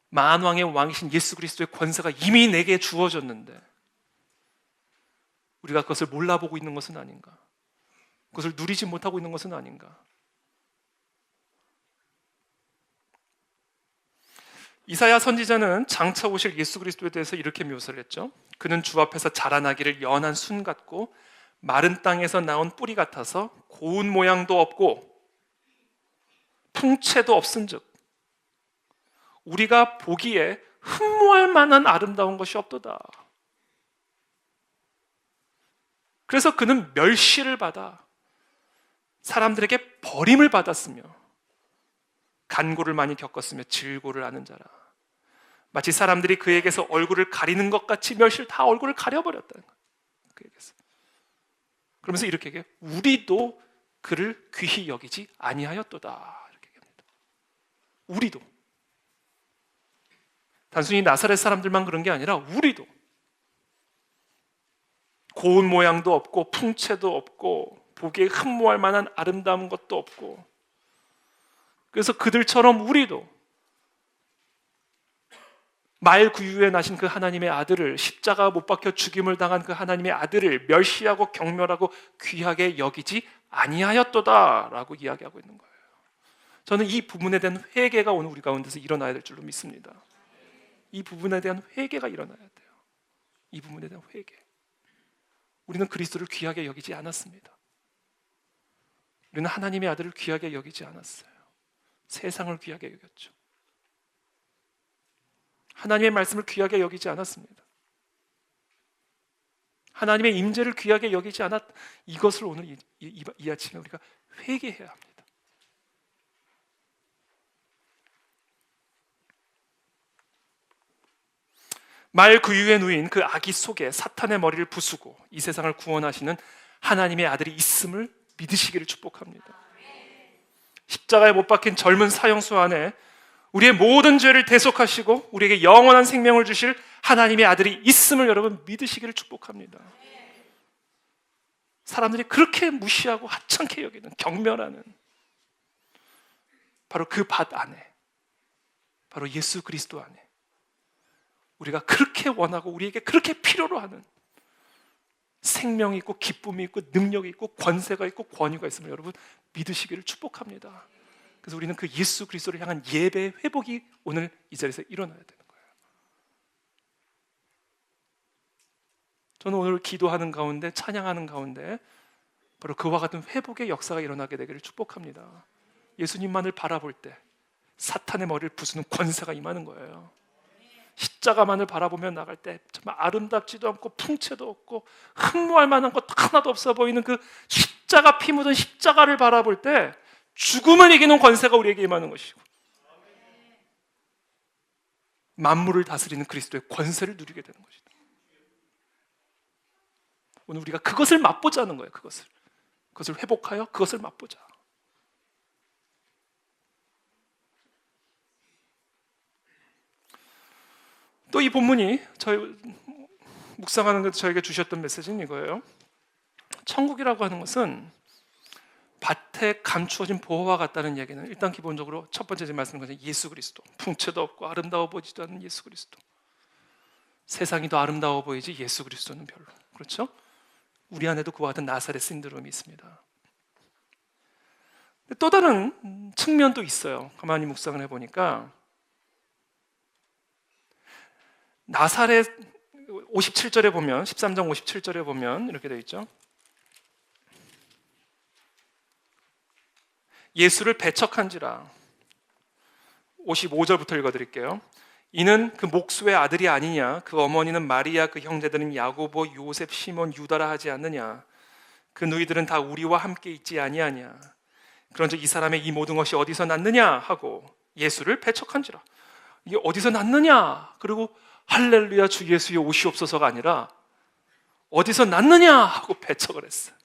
만왕의 왕이신 예수 그리스도의 권세가 이미 내게 주어졌는데 우리가 그것을 몰라보고 있는 것은 아닌가, 그것을 누리지 못하고 있는 것은 아닌가. 이사야 선지자는 장차 오실 예수 그리스도에 대해서 이렇게 묘사를 했죠. 그는 주 앞에서 자라나기를 연한 순 같고 마른 땅에서 나온 뿌리 같아서 고운 모양도 없고 풍채도 없은즉 우리가 보기에 흠모할 만한 아름다운 것이 없도다. 그래서 그는 멸시를 받아 사람들에게 버림을 받았으며 간고를 많이 겪었으며 질고를 아는 자라. 마치 사람들이 그에게서 얼굴을 가리는 것 같이 멸시를 다 얼굴을 가려버렸다는 거예요. 그에게서. 그러면서 이렇게 얘기해요. 우리도 그를 귀히 여기지 아니하였도다. 이렇게 얘기합니다. 우리도. 단순히 나사렛 사람들만 그런 게 아니라 우리도. 고운 모양도 없고 풍채도 없고 보기에 흠모할 만한 아름다운 것도 없고, 그래서 그들처럼 우리도 말구유에 나신 그 하나님의 아들을, 십자가 못 박혀 죽임을 당한 그 하나님의 아들을 멸시하고 경멸하고 귀하게 여기지 아니하였도다라고 이야기하고 있는 거예요. 저는 이 부분에 대한 회개가 오늘 우리 가운데서 일어나야 될 줄로 믿습니다. 이 부분에 대한 회개가 일어나야 돼요. 이 부분에 대한 회개. 우리는 그리스도를 귀하게 여기지 않았습니다. 우리는 하나님의 아들을 귀하게 여기지 않았어요. 세상을 귀하게 여겼죠. 하나님의 말씀을 귀하게 여기지 않았습니다. 하나님의 임재를 귀하게 여기지 않았. 이것을 오늘 이 아침에 우리가 회개해야 합니다. 말 구유에 누인 그 아기 속에 사탄의 머리를 부수고 이 세상을 구원하시는 하나님의 아들이 있음을 믿으시기를 축복합니다. 십자가에 못 박힌 젊은 사형수 안에 우리의 모든 죄를 대속하시고 우리에게 영원한 생명을 주실 하나님의 아들이 있음을 여러분 믿으시기를 축복합니다. 사람들이 그렇게 무시하고 하찮게 여기는, 경멸하는 바로 그 밭 안에, 바로 예수 그리스도 안에 우리가 그렇게 원하고 우리에게 그렇게 필요로 하는 생명이 있고 기쁨이 있고 능력이 있고 권세가 있고 권위가 있음을 여러분 믿으시기를 축복합니다. 그래서 우리는 그 예수 그리스도를 향한 예배의 회복이 오늘 이 자리에서 일어나야 되는 거예요. 저는 오늘 기도하는 가운데, 찬양하는 가운데 바로 그와 같은 회복의 역사가 일어나게 되기를 축복합니다. 예수님만을 바라볼 때 사탄의 머리를 부수는 권세가 임하는 거예요. 십자가만을 바라보며 나갈 때 정말 아름답지도 않고 풍채도 없고 흠모할 만한 것 하나도 없어 보이는 그 십자가 피 묻은 십자가를 바라볼 때 죽음을 이기는 권세가 우리에게 임하는 것이고 만물을 다스리는 그리스도의 권세를 누리게 되는 것이다. 오늘 우리가 그것을 맛보자는 거예요. 그것을 회복하여 그것을 맛보자. 또 이 본문이 저희 묵상하는 것 저에게 주셨던 메시지는 이거예요. 천국이라고 하는 것은 밭에 감추어진 보화와 같다는 얘기는 일단 기본적으로 첫 번째 말씀인 것은 예수 그리스도, 풍채도 없고 아름다워 보이지도 않는 예수 그리스도. 세상이 더 아름다워 보이지 예수 그리스도는 별로. 그렇죠? 우리 안에도 그와 같은 나사렛 신드롬이 있습니다. 또 다른 측면도 있어요. 가만히 묵상을 해보니까 나사렛 57절에 보면 13장 57절에 보면 이렇게 되어 있죠. 예수를 배척한지라. 55절부터 읽어드릴게요. 이는 그 목수의 아들이 아니냐, 그 어머니는 마리아, 그 형제들은 야고보, 요셉, 시몬, 유다라 하지 않느냐. 그 너희들은 다 우리와 함께 있지 아니하냐. 그런즉 이 사람의 이 모든 것이 어디서 났느냐 하고 예수를 배척한지라. 이게 어디서 났느냐, 그리고 할렐루야 주 예수여 오시옵소서가 아니라 어디서 났느냐 하고 배척을 했어요.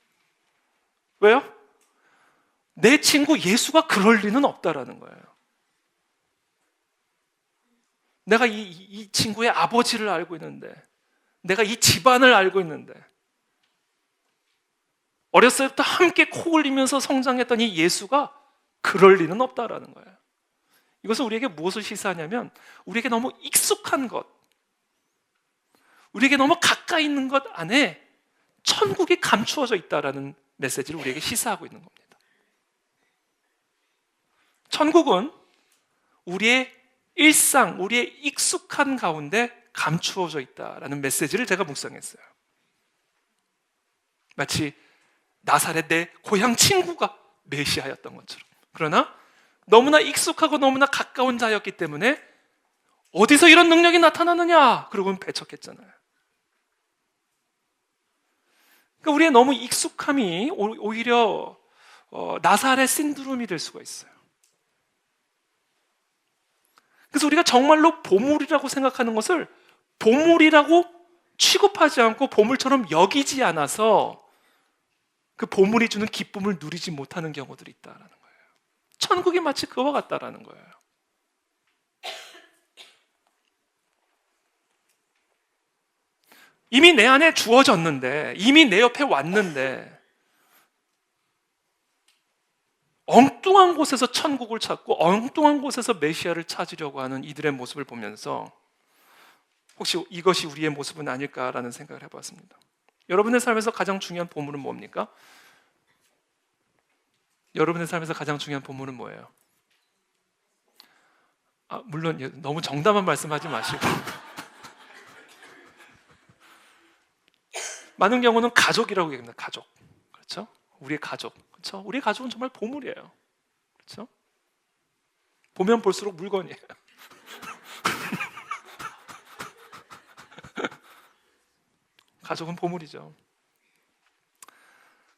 왜요? 내 친구 예수가 그럴 리는 없다라는 거예요. 내가 이 친구의 아버지를 알고 있는데, 내가 이 집안을 알고 있는데, 어렸을 때부터 함께 코 흘리면서 성장했던 이 예수가 그럴 리는 없다라는 거예요. 이것은 우리에게 무엇을 시사하냐면 우리에게 너무 익숙한 것, 우리에게 너무 가까이 있는 것 안에 천국이 감추어져 있다라는 메시지를 우리에게 시사하고 있는 겁니다. 천국은 우리의 일상, 우리의 익숙한 가운데 감추어져 있다라는 메시지를 제가 묵상했어요. 마치 나사렛 내 고향 친구가 메시아였던 것처럼. 그러나 너무나 익숙하고 너무나 가까운 자였기 때문에 어디서 이런 능력이 나타나느냐? 그러고는 배척했잖아요. 그러니까 우리의 너무 익숙함이 오히려 나사렛 신드롬이 될 수가 있어요. 그래서 우리가 정말로 보물이라고 생각하는 것을 보물이라고 취급하지 않고 보물처럼 여기지 않아서 그 보물이 주는 기쁨을 누리지 못하는 경우들이 있다는 거예요. 천국이 마치 그와 같다라는 거예요. 이미 내 안에 주어졌는데, 이미 내 옆에 왔는데 엉뚱한 곳에서 천국을 찾고 엉뚱한 곳에서 메시아를 찾으려고 하는 이들의 모습을 보면서 혹시 이것이 우리의 모습은 아닐까라는 생각을 해봤습니다. 여러분의 삶에서 가장 중요한 보물은 뭡니까? 여러분의 삶에서 가장 중요한 보물은 뭐예요? 물론 너무 정답한 말씀하지 마시고 많은 경우는 가족이라고 얘기합니다. 가족. 그렇죠? 우리의 가족, 그렇죠? 우리의 가족은 정말 보물이에요, 그렇죠? 보면 볼수록 물건이에요. 가족은 보물이죠.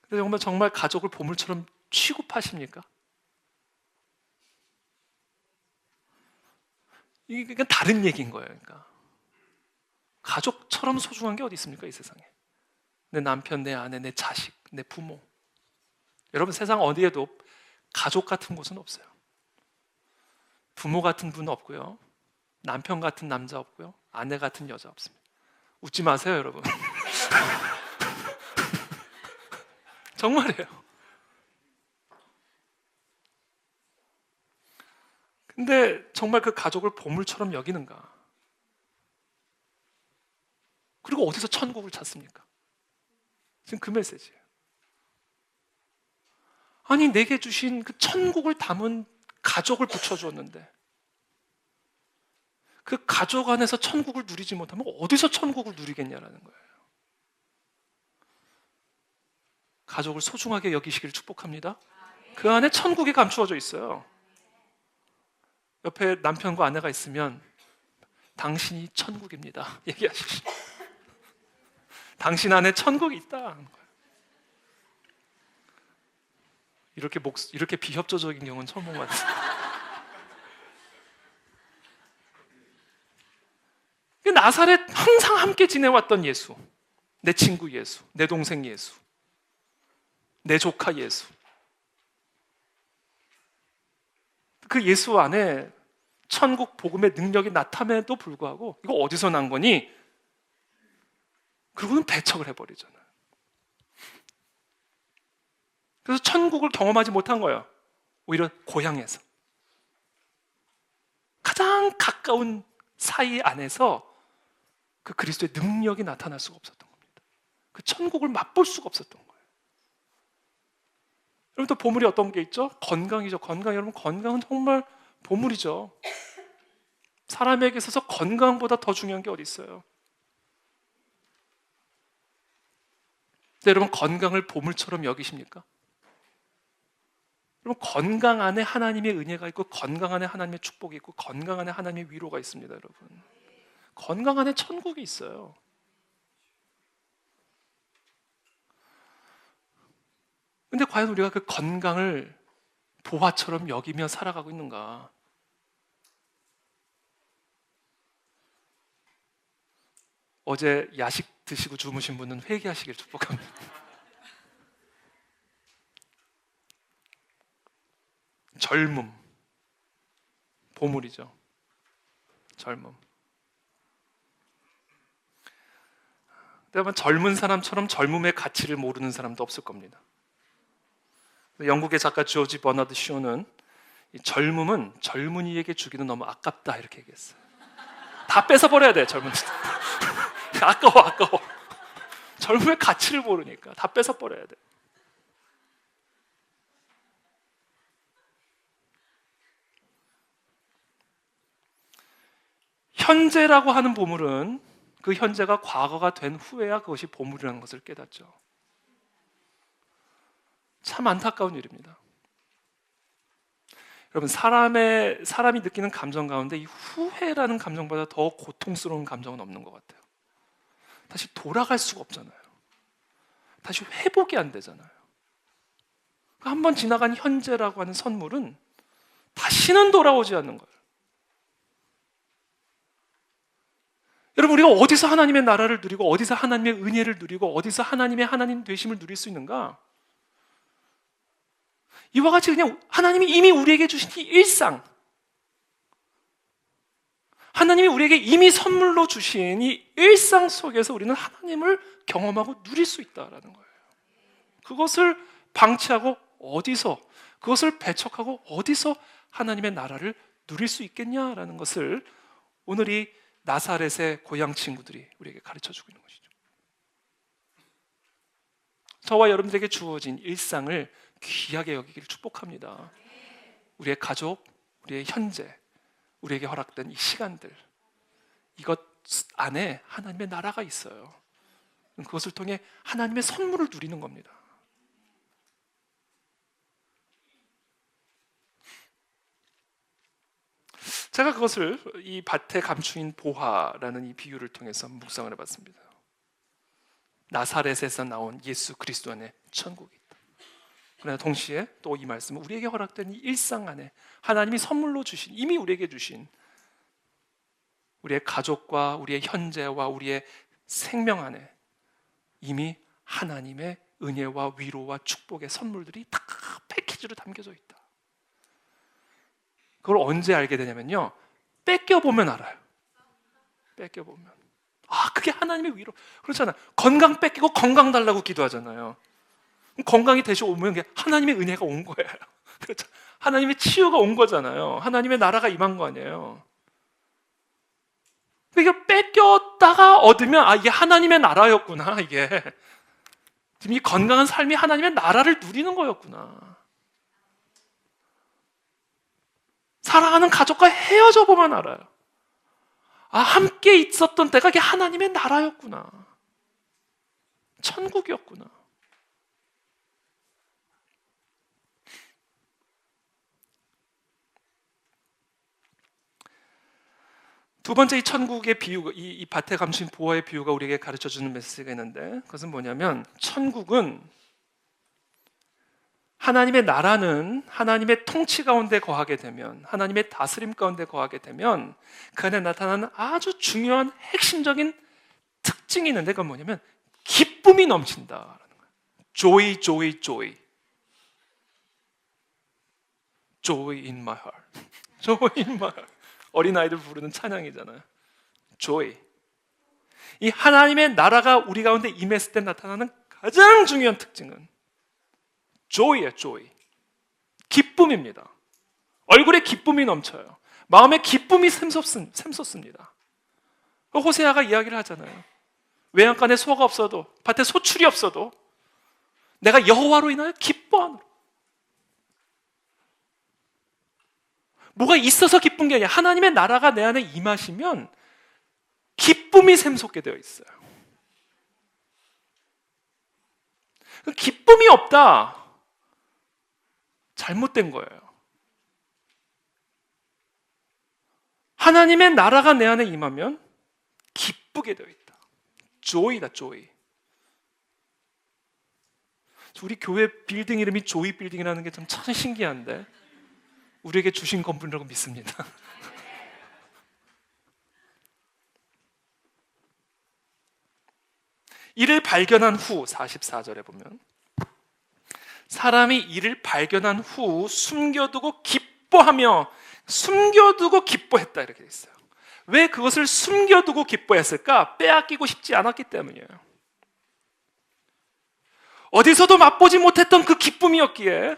근데 정말 가족을 보물처럼 취급하십니까? 이게 그냥 다른 얘기인 거예요. 그러니까 가족처럼 소중한 게 어디 있습니까, 이 세상에? 내 남편, 내 아내, 내 자식, 내 부모. 여러분, 세상 어디에도 가족 같은 곳은 없어요. 부모 같은 분 없고요, 남편 같은 남자 없고요, 아내 같은 여자 없습니다. 웃지 마세요, 여러분. 정말이에요. 근데 정말 그 가족을 보물처럼 여기는가? 그리고 어디서 천국을 찾습니까? 지금 그 메시지예요. 아니, 내게 주신 그 천국을 담은 가족을 붙여주었는데 그 가족 안에서 천국을 누리지 못하면 어디서 천국을 누리겠냐라는 거예요. 가족을 소중하게 여기시기를 축복합니다. 그 안에 천국이 감추어져 있어요. 옆에 남편과 아내가 있으면 당신이 천국입니다 얘기하십시오. 당신 안에 천국이 있다. 이렇게 비협조적인 경우는 처음 본 것 같아요. 나사렛 항상 함께 지내왔던 예수, 내 친구 예수, 내 동생 예수, 내 조카 예수, 그 예수 안에 천국 복음의 능력이 나타남에도 불구하고 이거 어디서 난 거니? 그러고는 배척을 해버리잖아요. 그래서 천국을 경험하지 못한 거예요. 오히려 고향에서 가장 가까운 사이 안에서 그 그리스도의 능력이 나타날 수가 없었던 겁니다. 그 천국을 맛볼 수가 없었던 거예요. 여러분, 또 보물이 어떤 게 있죠? 건강이죠. 건강. 여러분, 건강은 정말 보물이죠. 사람에게 있어서 건강보다 더 중요한 게 어디 있어요? 근데 여러분, 건강을 보물처럼 여기십니까? 여러분, 건강 안에 하나님의 은혜가 있고, 건강 안에 하나님의 축복이 있고, 건강 안에 하나님의 위로가 있습니다, 여러분. 건강 안에 천국이 있어요. 근데 과연 우리가 그 건강을 보화처럼 여기며 살아가고 있는가? 어제 야식 드시고 주무신 분은 회개하시길 축복합니다. 젊음, 보물이죠. 젊음. 여러분, 젊은 사람처럼 젊음의 가치를 모르는 사람도 없을 겁니다. 영국의 작가 조지 버나드 쇼는 이 젊음은 젊은이에게 주기는 너무 아깝다 이렇게 얘기했어요. 다 뺏어버려야 돼, 젊은이. 아까워. 젊음의 가치를 모르니까 다 뺏어버려야 돼. 현재라고 하는 보물은 그 현재가 과거가 된 후에야 그것이 보물이라는 것을 깨닫죠. 참 안타까운 일입니다. 여러분, 사람이 느끼는 감정 가운데 이 후회라는 감정보다 더 고통스러운 감정은 없는 것 같아요. 다시 돌아갈 수가 없잖아요. 다시 회복이 안 되잖아요. 한번 지나간 현재라고 하는 선물은 다시는 돌아오지 않는 거예요. 여러분, 우리가 어디서 하나님의 나라를 누리고 어디서 하나님의 은혜를 누리고 어디서 하나님의 하나님 되심을 누릴 수 있는가? 이와 같이 그냥 하나님이 이미 우리에게 주신 이 일상, 하나님이 우리에게 이미 선물로 주신 이 일상 속에서 우리는 하나님을 경험하고 누릴 수 있다라는 거예요. 그것을 방치하고 어디서, 그것을 배척하고 어디서 하나님의 나라를 누릴 수 있겠냐라는 것을 오늘 이 나사렛의 고향 친구들이 우리에게 가르쳐주고 있는 것이죠. 저와 여러분들에게 주어진 일상을 귀하게 여기기를 축복합니다. 우리의 가족, 우리의 현재, 우리에게 허락된 이 시간들, 이것 안에 하나님의 나라가 있어요. 그것을 통해 하나님의 선물을 누리는 겁니다. 제가 그것을 이 밭에 감추인 보화라는 이 비유를 통해서 묵상을 해봤습니다. 나사렛에서 나온 예수 그리스도 안에 천국이 있다. 그러나 동시에 또 이 말씀은 우리에게 허락된 이 일상 안에 하나님이 선물로 주신, 이미 우리에게 주신 우리의 가족과 우리의 현재와 우리의 생명 안에 이미 하나님의 은혜와 위로와 축복의 선물들이 다 패키지로 담겨져 있다. 그걸 언제 알게 되냐면요, 뺏겨보면 알아요. 뺏겨보면. 아, 그게 하나님의 위로. 그렇잖아요. 건강 뺏기고 건강 달라고 기도하잖아요. 건강이 다시 오면 하나님의 은혜가 온 거예요. 그렇죠? 하나님의 치유가 온 거잖아요. 하나님의 나라가 임한 거 아니에요. 그러니까 뺏겼다가 얻으면 아, 이게 하나님의 나라였구나. 이게 지금 이 건강한 삶이 하나님의 나라를 누리는 거였구나. 사랑하는 가족과 헤어져 보면 알아요. 아, 함께 있었던 때가 이게 하나님의 나라였구나. 천국이었구나. 두 번째 이 천국의 비유, 이 밭에 감춘 보화의 비유가 우리에게 가르쳐주는 메시지가 있는데, 그것은 뭐냐면 천국은, 하나님의 나라는 하나님의 통치 가운데 거하게 되면, 하나님의 다스림 가운데 거하게 되면 그 안에 나타나는 아주 중요한 핵심적인 특징이 있는데, 그건 뭐냐면 기쁨이 넘친다라는 거예요. Joy, joy, joy. Joy in my heart. Joy in my heart. 어린아이들 부르는 찬양이잖아요. Joy. 이 하나님의 나라가 우리 가운데 임했을 때 나타나는 가장 중요한 특징은 joy예요, joy. 기쁨입니다. 얼굴에 기쁨이 넘쳐요. 마음에 기쁨이 샘솟습니다. 호세아가 이야기를 하잖아요. 외양간에 소가 없어도, 밭에 소출이 없어도 내가 여호와로 인하여 기뻐하노라. 뭐가 있어서 기쁜 게 아니라 하나님의 나라가 내 안에 임하시면 기쁨이 샘솟게 되어 있어요. 기쁨이 없다. 잘못된 거예요. 하나님의 나라가 내 안에 임하면 기쁘게 되어 있다. 조이다, 조이. 우리 교회 빌딩 이름이 조이 빌딩이라는 게 참 신기한데 우리에게 주신 건물이라고 믿습니다. 이를 발견한 후 44절에 보면 사람이 이를 발견한 후 숨겨두고 기뻐하며 숨겨두고 기뻐했다 이렇게 돼 있어요. 왜 그것을 숨겨두고 기뻐했을까? 빼앗기고 싶지 않았기 때문이에요. 어디서도 맛보지 못했던 그 기쁨이었기에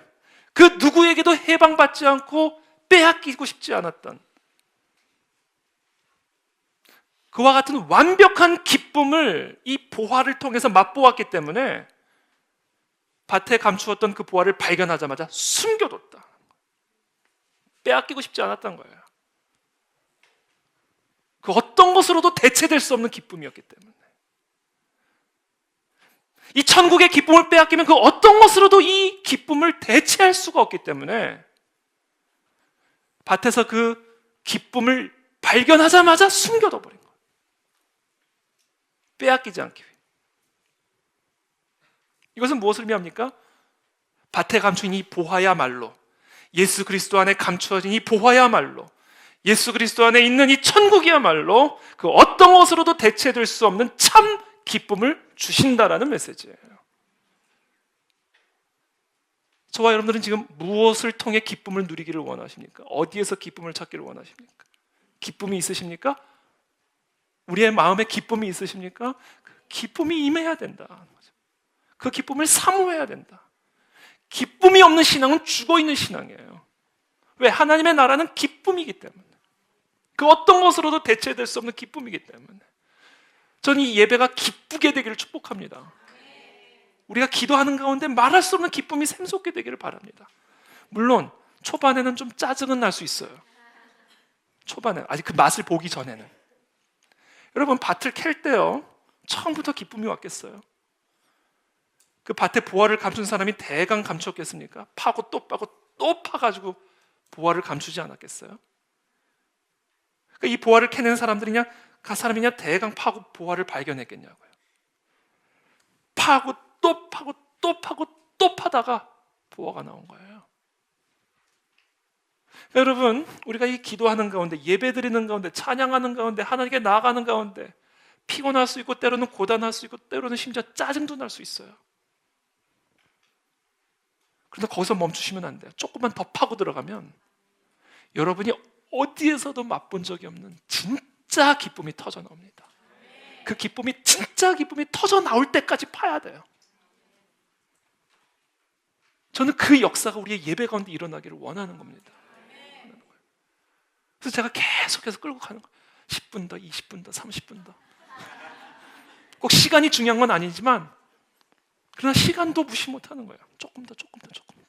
그 누구에게도 해방받지 않고 빼앗기고 싶지 않았던 그와 같은 완벽한 기쁨을 이 보화를 통해서 맛보았기 때문에 밭에 감추었던 그 보화를 발견하자마자 숨겨뒀다. 빼앗기고 싶지 않았던 거예요. 그 어떤 것으로도 대체될 수 없는 기쁨이었기 때문에 이 천국의 기쁨을 빼앗기면 그 어떤 것으로도 이 기쁨을 대체할 수가 없기 때문에 밭에서 그 기쁨을 발견하자마자 숨겨둬 버린 거예요. 빼앗기지 않기 위해. 이것은 무엇을 의미합니까? 밭에 감춘 이 보화야말로, 예수 그리스도 안에 감추어진 이 보화야말로, 예수 그리스도 안에 있는 이 천국이야말로 그 어떤 것으로도 대체될 수 없는 참 기쁨을 주신다라는 메시지예요. 저와 여러분들은 지금 무엇을 통해 기쁨을 누리기를 원하십니까? 어디에서 기쁨을 찾기를 원하십니까? 기쁨이 있으십니까? 우리의 마음에 기쁨이 있으십니까? 그 기쁨이 임해야 된다. 그 기쁨을 사모해야 된다. 기쁨이 없는 신앙은 죽어있는 신앙이에요. 왜? 하나님의 나라는 기쁨이기 때문에. 그 어떤 것으로도 대체될 수 없는 기쁨이기 때문에. 저는 이 예배가 기쁘게 되기를 축복합니다. 우리가 기도하는 가운데 말할 수 없는 기쁨이 샘솟게 되기를 바랍니다. 물론 초반에는 좀 짜증은 날 수 있어요. 초반에 아직 그 맛을 보기 전에는. 여러분 밭을 캘 때요 처음부터 기쁨이 왔겠어요? 그 밭에 보화를 감춘 사람이 대강 감췄겠습니까? 파고 또 파고 또 파가지고 보화를 감추지 않았겠어요? 그러니까 이 보화를 캐내는 사람들이 그 사람이 대강 파고 보화를 발견했겠냐고요. 파고 또 파고 또 파고 또 파다가 보화가 나온 거예요. 여러분, 우리가 이 기도하는 가운데, 예배드리는 가운데, 찬양하는 가운데, 하나님께 나아가는 가운데 피곤할 수 있고 때로는 고단할 수 있고 때로는 심지어 짜증도 날 수 있어요. 그런데 거기서 멈추시면 안 돼요. 조금만 더 파고 들어가면 여러분이 어디에서도 맛본 적이 없는 진짜 기쁨이 터져 나옵니다. 그 기쁨이, 진짜 기쁨이 터져 나올 때까지 파야 돼요. 저는 그 역사가 우리의 예배 가운데 일어나기를 원하는 겁니다. 그래서 제가 계속해서 끌고 가는 거예요. 10분 더, 20분 더, 30분 더. 꼭 시간이 중요한 건 아니지만 그러나 시간도 무시 못하는 거예요. 조금 더, 조금 더, 조금 더.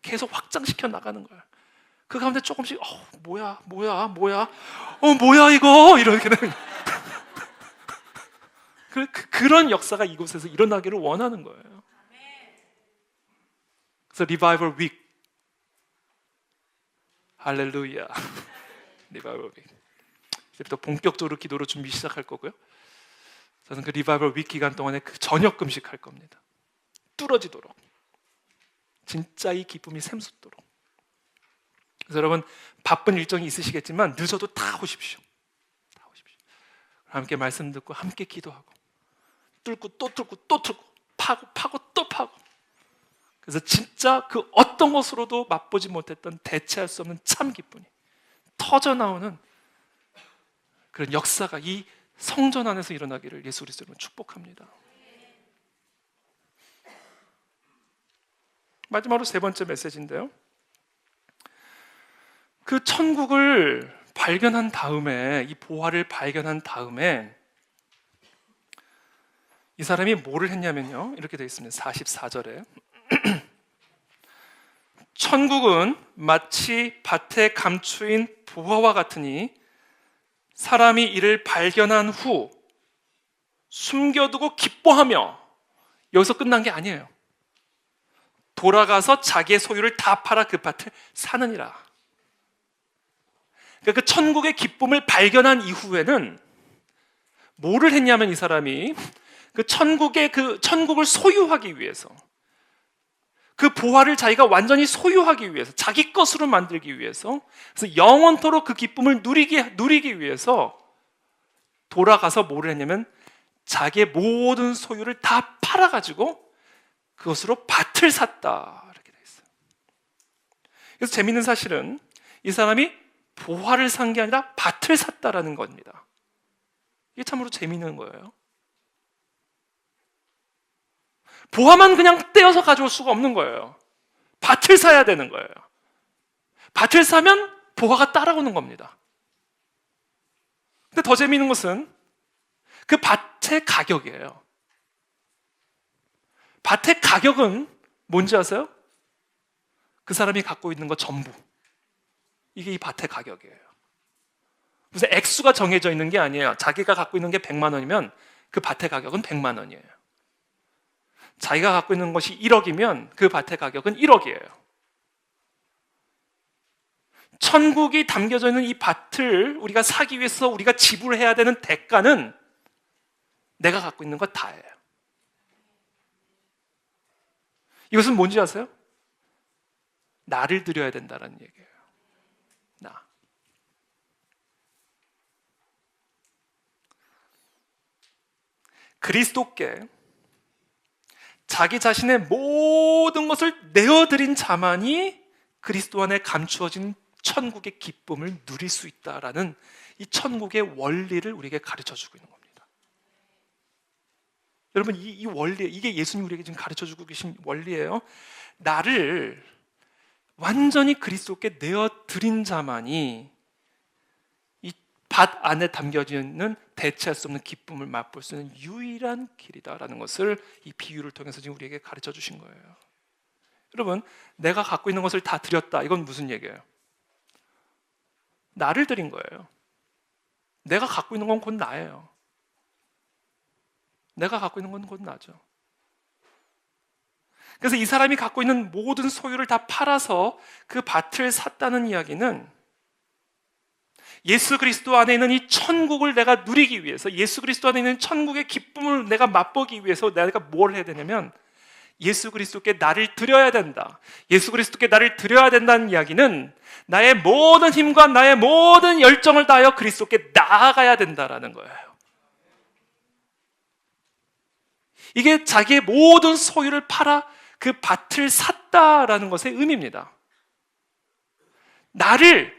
계속 확장시켜 나가는 거예요. 그 가운데 조금씩 뭐야 이거 이렇게 되는 그런 역사가 이곳에서 일어나기를 원하는 거예요. 그래서 리바이벌 윅, 할렐루야. 리바이벌 윅. 이제부터 본격적으로 기도로 준비 시작할 거고요. 저는 그 리바이벌 윅 기간 동안에 그 저녁 금식할 겁니다. 뚫어지도록, 진짜 이 기쁨이 샘솟도록. 그래서 여러분, 바쁜 일정이 있으시겠지만 늦어도 다 오십시오. 다 오십시오. 함께 말씀 듣고 함께 기도하고 뚫고 또 뚫고 또 뚫고 파고 또 파고. 그래서 진짜 그 어떤 것으로도 맛보지 못했던 대체할 수 없는 참 기쁨이 터져 나오는 그런 역사가 이 성전 안에서 일어나기를 예수 그리스도로 축복합니다. 마지막으로 세 번째 메시지인데요. 그 천국을 발견한 다음에, 이 보화를 발견한 다음에 이 사람이 뭐를 했냐면요, 이렇게 되어 있습니다. 44절에 천국은 마치 밭에 감추인 보화와 같으니 사람이 이를 발견한 후 숨겨두고 기뻐하며, 여기서 끝난 게 아니에요. 돌아가서 자기의 소유를 다 팔아 그 밭을 사느니라. 그러니까 그 천국의 기쁨을 발견한 이후에는 뭐를 했냐면, 이 사람이 그 천국을 소유하기 위해서, 그 보화를 자기가 완전히 소유하기 위해서, 자기 것으로 만들기 위해서, 그래서 영원토록 그 기쁨을 누리기 위해서 돌아가서 뭐를 했냐면 자기의 모든 소유를 다 팔아가지고 그것으로 밭을 샀다, 이렇게 돼 있어요. 그래서 재밌는 사실은 이 사람이 보화를 산 게 아니라 밭을 샀다라는 겁니다. 이게 참으로 재밌는 거예요. 보화만 그냥 떼어서 가져올 수가 없는 거예요. 밭을 사야 되는 거예요. 밭을 사면 보화가 따라오는 겁니다. 근데 더 재미있는 것은 그 밭의 가격이에요. 밭의 가격은 뭔지 아세요? 그 사람이 갖고 있는 것 전부. 이게 이 밭의 가격이에요. 무슨 액수가 정해져 있는 게 아니에요. 자기가 갖고 있는 게 100만 원이면 그 밭의 가격은 100만 원이에요. 자기가 갖고 있는 것이 1억이면 그 밭의 가격은 1억이에요. 천국이 담겨져 있는 이 밭을 우리가 사기 위해서 우리가 지불해야 되는 대가는 내가 갖고 있는 것 다예요. 이것은 뭔지 아세요? 나를 드려야 된다는 얘기예요. 나. 그리스도께 자기 자신의 모든 것을 내어드린 자만이 그리스도 안에 감추어진 천국의 기쁨을 누릴 수 있다라는 이 천국의 원리를 우리에게 가르쳐주고 있는 겁니다. 여러분, 이 원리, 이게 예수님이 우리에게 지금 가르쳐주고 계신 원리예요. 나를 완전히 그리스도께 내어드린 자만이 이 밭 안에 담겨져 있는 대체할 수 없는 기쁨을 맛볼 수 있는 유일한 길이다라는 것을 이 비유를 통해서 지금 우리에게 가르쳐 주신 거예요. 여러분, 내가 갖고 있는 것을 다 드렸다. 이건 무슨 얘기예요? 나를 드린 거예요. 내가 갖고 있는 건 곧 나예요. 내가 갖고 있는 건 곧 나죠. 그래서 이 사람이 갖고 있는 모든 소유를 다 팔아서 그 밭을 샀다는 이야기는 예수 그리스도 안에 있는 이 천국을 내가 누리기 위해서, 예수 그리스도 안에 있는 천국의 기쁨을 내가 맛보기 위해서 내가 뭘 해야 되냐면 예수 그리스도께 나를 드려야 된다. 예수 그리스도께 나를 드려야 된다는 이야기는 나의 모든 힘과 나의 모든 열정을 다하여 그리스도께 나아가야 된다라는 거예요. 이게 자기의 모든 소유를 팔아 그 밭을 샀다라는 것의 의미입니다. 나를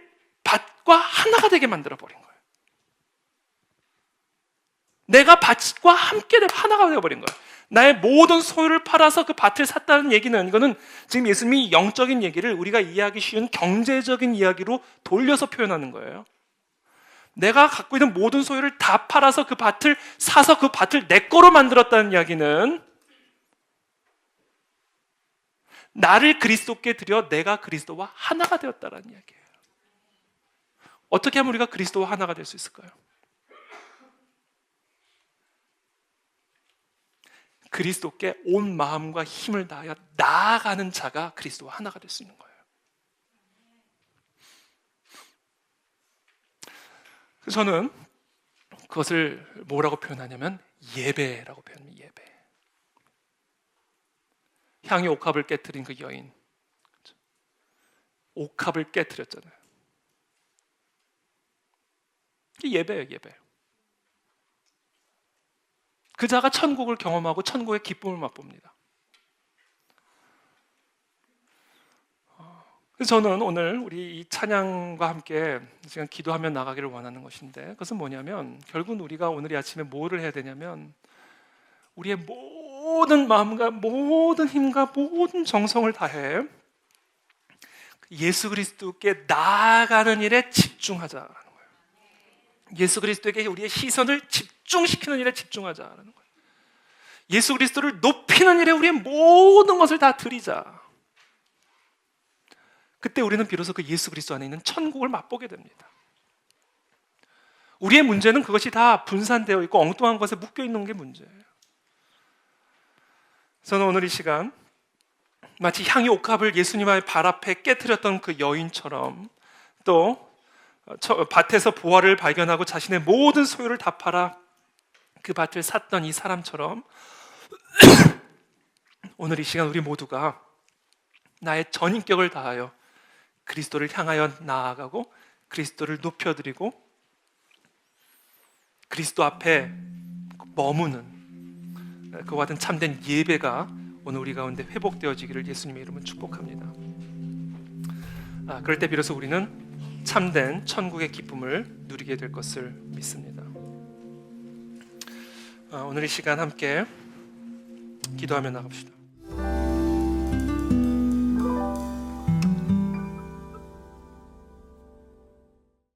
밭과 하나가 되게 만들어버린 거예요. 내가 밭과 함께 하나가 되어버린 거예요. 나의 모든 소유를 팔아서 그 밭을 샀다는 얘기는, 이거는 지금 예수님이 영적인 얘기를 우리가 이해하기 쉬운 경제적인 이야기로 돌려서 표현하는 거예요. 내가 갖고 있는 모든 소유를 다 팔아서 그 밭을 사서 그 밭을 내 거로 만들었다는 이야기는 나를 그리스도께 드려 내가 그리스도와 하나가 되었다는 이야기예요. 어떻게 하면 우리가 그리스도와 하나가 될 수 있을까요? 그리스도께 온 마음과 힘을 다하여 나아가는 자가 그리스도와 하나가 될 수 있는 거예요. 그래서 저는 그것을 뭐라고 표현하냐면 예배라고 표현합니다. 예배. 향유 옥합을 깨뜨린 그 여인, 옥합을 깨뜨렸잖아요. 이게 예배예요, 예배. 그 자가 천국을 경험하고 천국의 기쁨을 맛봅니다. 그래서 저는 오늘 우리 이 찬양과 함께 지금 기도하며 나가기를 원하는 것인데, 그것은 뭐냐면 결국은 우리가 오늘 이 아침에 뭐를 해야 되냐면 우리의 모든 마음과 모든 힘과 모든 정성을 다해 예수 그리스도께 나아가는 일에 집중하자라는 거예요. 예수 그리스도에게 우리의 시선을 집중시키는 일에 집중하자라는 거예요. 예수 그리스도를 높이는 일에 우리의 모든 것을 다 드리자. 그때 우리는 비로소 그 예수 그리스도 안에 있는 천국을 맛보게 됩니다. 우리의 문제는 그것이 다 분산되어 있고 엉뚱한 것에 묶여 있는 게 문제예요. 저는 오늘 이 시간 마치 향유 옥합을 예수님의 발 앞에 깨뜨렸던 그 여인처럼, 또 밭에서 보화를 발견하고 자신의 모든 소유를 다 팔아 그 밭을 샀던 이 사람처럼 오늘 이 시간 우리 모두가 나의 전인격을 다하여 그리스도를 향하여 나아가고 그리스도를 높여드리고 그리스도 앞에 머무는 그와 같은 참된 예배가 오늘 우리 가운데 회복되어지기를 예수님의 이름으로 축복합니다. 그럴 때 비로소 우리는 참된 천국의 기쁨을 누리게 될 것을 믿습니다. 오늘 이 시간 함께 기도하며 나갑시다.